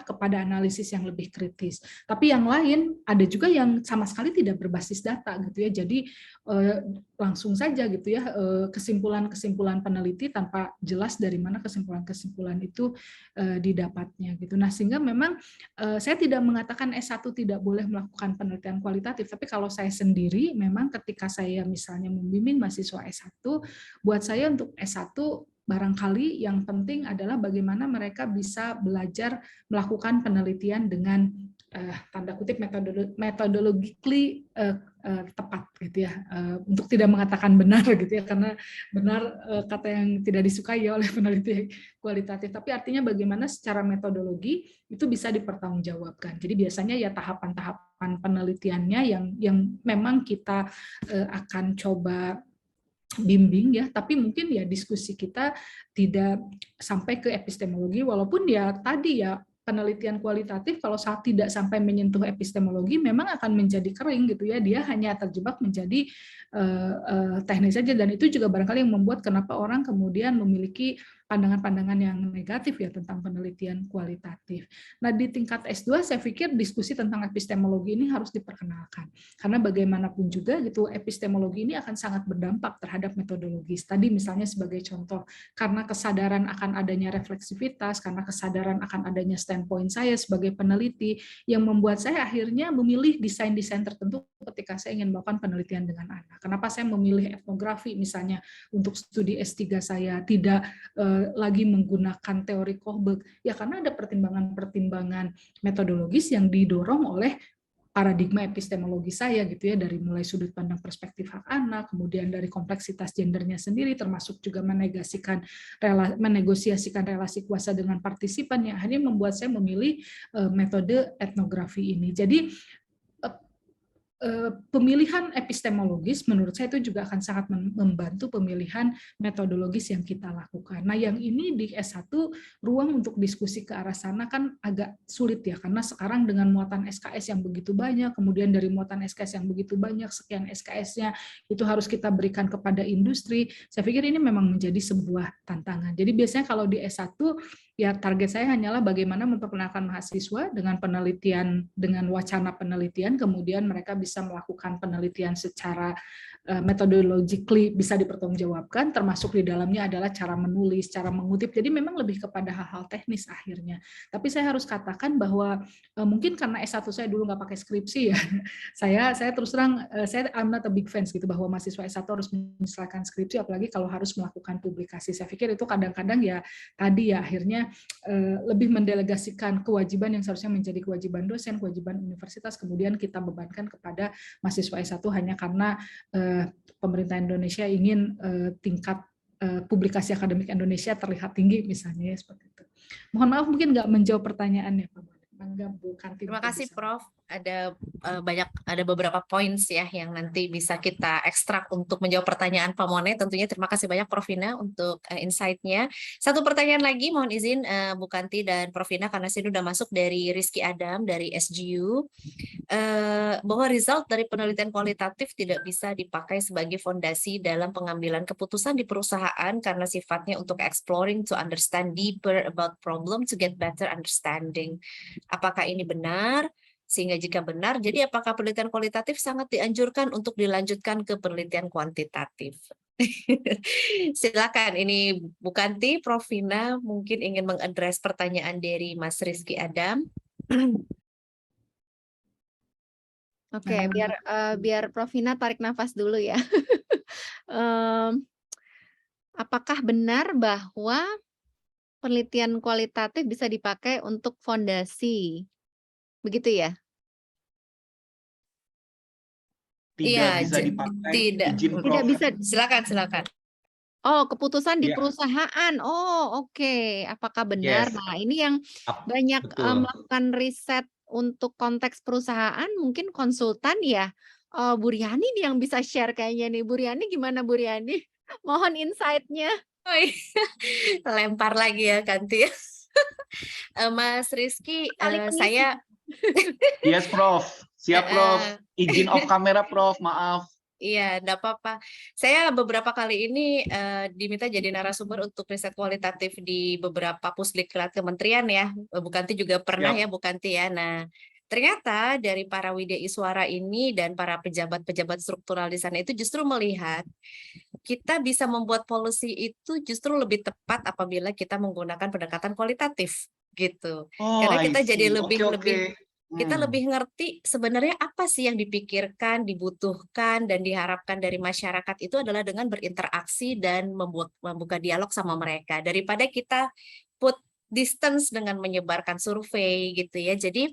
kepada analisis yang lebih kritis. Tapi yang lain ada juga yang sama sekali tidak berbasis data gitu ya. Jadi langsung saja gitu ya kesimpulan-kesimpulan peneliti tanpa jelas dari mana kesimpulan-kesimpulan itu didapatnya gitu. Nah, sehingga memang saya tidak mengatakan S1 tidak boleh melakukan penelitian kualitatif, tapi kalau saya sendiri memang ketika saya misalnya membimbing mahasiswa S1, buat saya untuk S1 barangkali yang penting adalah bagaimana mereka bisa belajar melakukan penelitian dengan tanda kutip metodologically tepat gitu ya, untuk tidak mengatakan benar gitu ya, karena benar kata yang tidak disukai ya oleh peneliti kualitatif, tapi artinya bagaimana secara metodologi itu bisa dipertanggungjawabkan. Jadi biasanya ya tahapan-tahapan penelitiannya yang memang kita akan coba bimbing ya, tapi mungkin ya diskusi kita tidak sampai ke epistemologi, walaupun ya tadi ya penelitian kualitatif kalau tidak sampai menyentuh epistemologi memang akan menjadi kering gitu ya, dia hanya terjebak menjadi teknis saja, dan itu juga barangkali yang membuat kenapa orang kemudian memiliki pandangan-pandangan yang negatif ya tentang penelitian kualitatif. Nah, di tingkat S2 saya pikir diskusi tentang epistemologi ini harus diperkenalkan. Karena bagaimanapun juga gitu epistemologi ini akan sangat berdampak terhadap metodologis. Tadi misalnya sebagai contoh, karena kesadaran akan adanya refleksivitas, karena kesadaran akan adanya standpoint saya sebagai peneliti yang membuat saya akhirnya memilih desain-desain tertentu ketika saya ingin melakukan penelitian dengan anak. Kenapa saya memilih etnografi misalnya untuk studi S3 saya, tidak lagi menggunakan teori Kohlberg, ya karena ada pertimbangan-pertimbangan metodologis yang didorong oleh paradigma epistemologi saya gitu ya, dari mulai sudut pandang perspektif hak anak, kemudian dari kompleksitas gendernya sendiri, termasuk juga menegosiasikan relasi kuasa dengan partisipan, yang akhirnya membuat saya memilih metode etnografi ini. Jadi pemilihan epistemologis menurut saya itu juga akan sangat membantu pemilihan metodologis yang kita lakukan. Nah, yang ini di S1 ruang untuk diskusi ke arah sana kan agak sulit ya, karena sekarang dengan muatan SKS yang begitu banyak, kemudian dari muatan SKS yang begitu banyak, sekian SKS-nya itu harus kita berikan kepada industri. Saya pikir ini memang menjadi sebuah tantangan. Jadi biasanya kalau di S1 ya target saya hanyalah bagaimana memperkenalkan mahasiswa dengan penelitian, dengan wacana penelitian, kemudian mereka bisa melakukan penelitian secara methodologically bisa dipertanggungjawabkan, termasuk di dalamnya adalah cara menulis, cara mengutip. Jadi memang lebih kepada hal-hal teknis akhirnya. Tapi saya harus katakan bahwa mungkin karena S1 saya dulu nggak pakai skripsi ya, saya terus terang I'm not a big fans gitu bahwa mahasiswa S1 harus menyelesaikan skripsi, apalagi kalau harus melakukan publikasi. Saya pikir itu kadang-kadang ya tadi ya akhirnya lebih mendelegasikan kewajiban yang seharusnya menjadi kewajiban dosen, kewajiban universitas, kemudian kita bebankan kepada mahasiswa S1 hanya karena pemerintah Indonesia ingin tingkat publikasi akademik Indonesia terlihat tinggi misalnya ya, seperti itu. Mohon maaf mungkin nggak menjawab pertanyaannya Pak. Terima kasih Prof. Ada beberapa points ya yang nanti bisa kita ekstrak untuk menjawab pertanyaan Pak Mone. Tentunya terima kasih banyak Prof Vina untuk insight-nya. Satu pertanyaan lagi, mohon izin Bu Kanti dan Prof Vina, karena saya sudah masuk dari Rizky Adam dari SGU, bahwa result dari penelitian kualitatif tidak bisa dipakai sebagai fondasi dalam pengambilan keputusan di perusahaan karena sifatnya untuk exploring to understand deeper about problem to get better understanding. Apakah ini benar? Sehingga jika benar, jadi apakah penelitian kualitatif sangat dianjurkan untuk dilanjutkan ke penelitian kuantitatif? Silakan, ini Bu Kanti, Prof Vina mungkin ingin mengadres pertanyaan dari Mas Rizky Adam. Oke, biar Prof Vina tarik nafas dulu ya. Apakah benar bahwa penelitian kualitatif bisa dipakai untuk fondasi? Begitu ya? Tidak bisa dipakai izin Prof. Tidak bisa. Silakan. Oh, keputusan di Iya. perusahaan. Oh, oke. Apakah benar? Yes. Nah, ini yang banyak melakukan riset untuk konteks perusahaan, mungkin konsultan ya. Bu Riani nih yang bisa share kayaknya nih. Bu Riani gimana Bu Riani? Mohon insight-nya. Oh, iya. Lempar lagi ya Kanti. Mas Rizky, saya Yes Prof, siap Prof. Izin off kamera Prof, maaf. Iya, enggak apa-apa. Saya beberapa kali ini diminta jadi narasumber untuk riset kualitatif di beberapa pusdiklat kementerian ya. Bu Kanti juga pernah ya, Bu Kanti ya. Nah, ternyata dari para widya suara ini dan para pejabat-pejabat struktural di sana itu justru melihat kita bisa membuat policy itu justru lebih tepat apabila kita menggunakan pendekatan kualitatif gitu. Oh, Karena I kita jadi see. lebih Oke, lebih oke. kita lebih ngerti sebenarnya apa sih yang dipikirkan, dibutuhkan, dan diharapkan dari masyarakat itu adalah dengan berinteraksi dan membuka dialog sama mereka. Daripada kita put distance dengan menyebarkan survei gitu ya. Jadi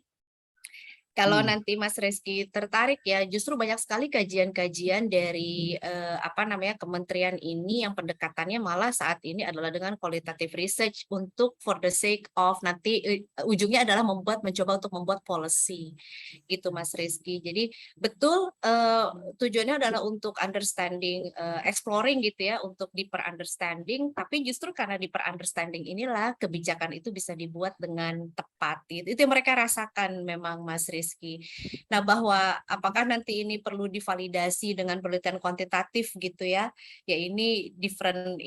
kalau nanti Mas Reski tertarik ya, justru banyak sekali kajian-kajian dari kementerian ini yang pendekatannya malah saat ini adalah dengan qualitative research untuk for the sake of nanti ujungnya adalah mencoba untuk membuat policy gitu Mas Reski. Jadi betul tujuannya adalah untuk understanding, exploring gitu ya, untuk deeper understanding, tapi justru karena deeper understanding inilah kebijakan itu bisa dibuat dengan tepat gitu. Itu yang mereka rasakan memang Mas Reski. Nah, bahwa apakah nanti ini perlu divalidasi dengan penelitian kuantitatif gitu ya? Ya ini different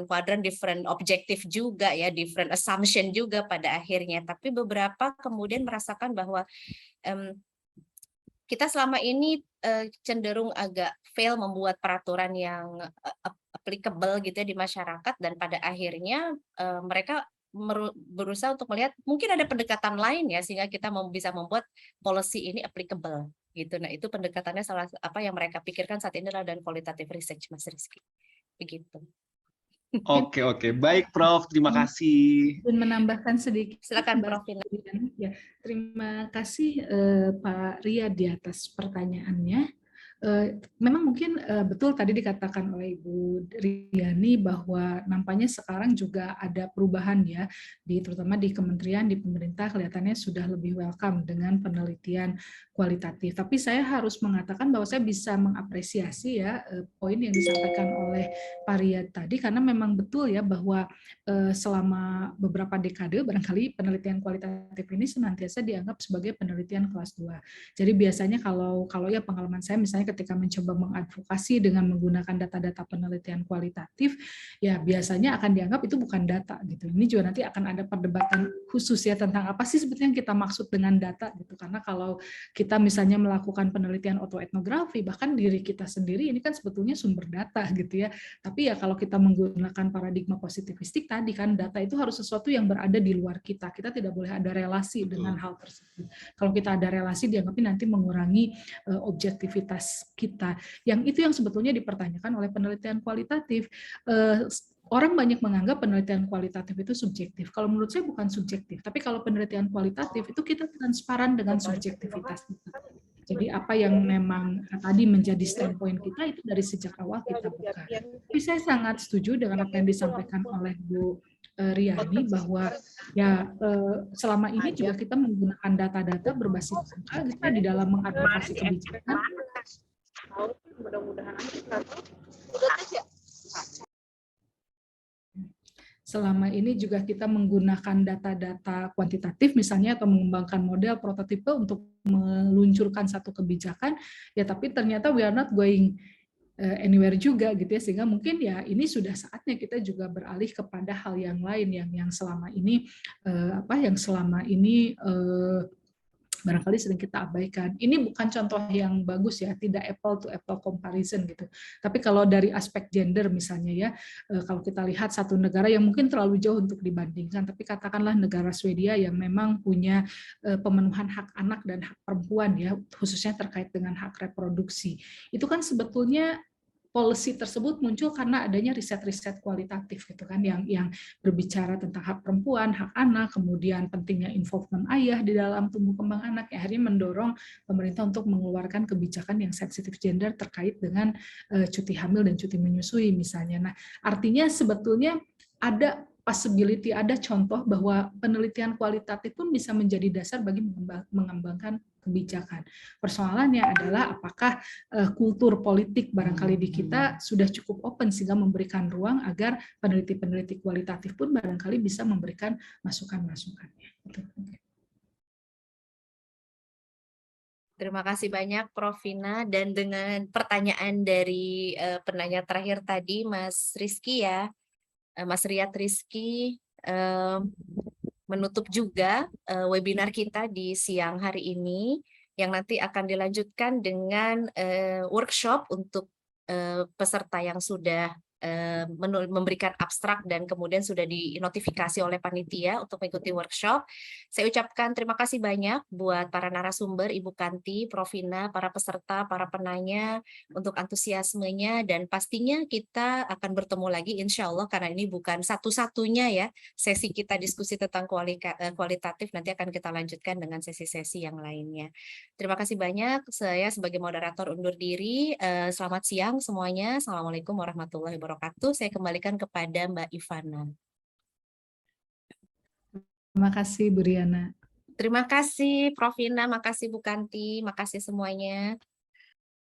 quadrant, different objective juga ya, different assumption juga pada akhirnya. Tapi beberapa kemudian merasakan bahwa kita selama ini cenderung agak fail membuat peraturan yang applicable gitu ya di masyarakat, dan pada akhirnya mereka berusaha untuk melihat mungkin ada pendekatan lain ya sehingga kita bisa membuat policy ini applicable gitu. Nah, itu pendekatannya salah apa yang mereka pikirkan saat ini adalah dan qualitative research Mas Rizky. Begitu. Oke. Baik, Prof. Terima kasih. Dan menambahkan sedikit. Silakan Prof. Ya, terima kasih Pak Ria di atas pertanyaannya. Memang mungkin betul tadi dikatakan oleh Ibu Riani bahwa nampaknya sekarang juga ada perubahan ya, terutama di kementerian, di pemerintah kelihatannya sudah lebih welcome dengan penelitian kualitatif. Tapi saya harus mengatakan bahwa saya bisa mengapresiasi ya poin yang disampaikan oleh Pak Ria tadi, karena memang betul ya bahwa selama beberapa dekade barangkali penelitian kualitatif ini senantiasa dianggap sebagai penelitian kelas 2. Jadi biasanya kalau ya pengalaman saya misalnya ketika mencoba mengadvokasi dengan menggunakan data-data penelitian kualitatif, ya biasanya akan dianggap itu bukan data gitu. Ini juga nanti akan ada perdebatan khusus ya tentang apa sih sebetulnya yang kita maksud dengan data gitu. Karena kalau kita misalnya melakukan penelitian autoetnografi, bahkan diri kita sendiri ini kan sebetulnya sumber data gitu ya. Tapi ya kalau kita menggunakan paradigma positivistik tadi kan, data itu harus sesuatu yang berada di luar kita. Kita tidak boleh ada relasi dengan hal tersebut. Kalau kita ada relasi, dianggapnya nanti mengurangi objektivitas kita. Yang itu yang sebetulnya dipertanyakan oleh penelitian kualitatif. Orang banyak menganggap penelitian kualitatif itu subjektif. Kalau menurut saya bukan subjektif, tapi kalau penelitian kualitatif itu kita transparan dengan subjektivitas kita. Jadi apa yang memang tadi menjadi standpoint kita itu dari sejak awal kita buka. Tapi saya sangat setuju dengan apa yang disampaikan oleh Bu Riani bahwa ya selama ini juga kita menggunakan data-data berbasis angka di dalam mengadvokasi kebijakan. Selama ini juga kita menggunakan data-data kuantitatif misalnya atau mengembangkan model prototipe untuk meluncurkan satu kebijakan, ya tapi ternyata we are not going anywhere juga gitu ya, sehingga mungkin ya ini sudah saatnya kita juga beralih kepada hal yang lain yang selama ini barangkali sering kita abaikan. Ini bukan contoh yang bagus ya, tidak apple to apple comparison gitu. Tapi kalau dari aspek gender misalnya ya, kalau kita lihat satu negara yang mungkin terlalu jauh untuk dibandingkan, tapi katakanlah negara Swedia yang memang punya pemenuhan hak anak dan hak perempuan ya, khususnya terkait dengan hak reproduksi. Itu kan sebetulnya policy tersebut muncul karena adanya riset-riset kualitatif gitu kan yang berbicara tentang hak perempuan, hak anak, kemudian pentingnya involvement ayah di dalam tumbuh kembang anak, yang akhirnya mendorong pemerintah untuk mengeluarkan kebijakan yang sensitif gender terkait dengan cuti hamil dan cuti menyusui misalnya. Nah, artinya sebetulnya ada possibility, ada contoh bahwa penelitian kualitatif pun bisa menjadi dasar bagi mengembangkan kebijakan. Persoalannya adalah apakah kultur politik barangkali di kita sudah cukup open sehingga memberikan ruang agar peneliti-peneliti kualitatif pun barangkali bisa memberikan masukan-masukannya. Terima kasih banyak Prof. Vina, dan dengan pertanyaan dari penanya terakhir tadi Mas Rizky ya, Mas Riyad Rizky, menutup juga webinar kita di siang hari ini yang nanti akan dilanjutkan dengan workshop untuk peserta yang sudah memberikan abstrak dan kemudian sudah dinotifikasi oleh panitia untuk mengikuti workshop. Saya ucapkan terima kasih banyak buat para narasumber, Ibu Kanti, Prof. Vina, para peserta, para penanya untuk antusiasmenya, dan pastinya kita akan bertemu lagi insya Allah, karena ini bukan satu-satunya ya sesi kita diskusi tentang kualitatif, nanti akan kita lanjutkan dengan sesi-sesi yang lainnya. Terima kasih banyak, saya sebagai moderator undur diri. Selamat siang semuanya. Assalamualaikum warahmatullahi wabarakatuh. Saya kembalikan kepada Mbak Ivana. Terima kasih Bu Riana. Terima kasih Prof. Vina, makasih Bu Kanti, makasih semuanya.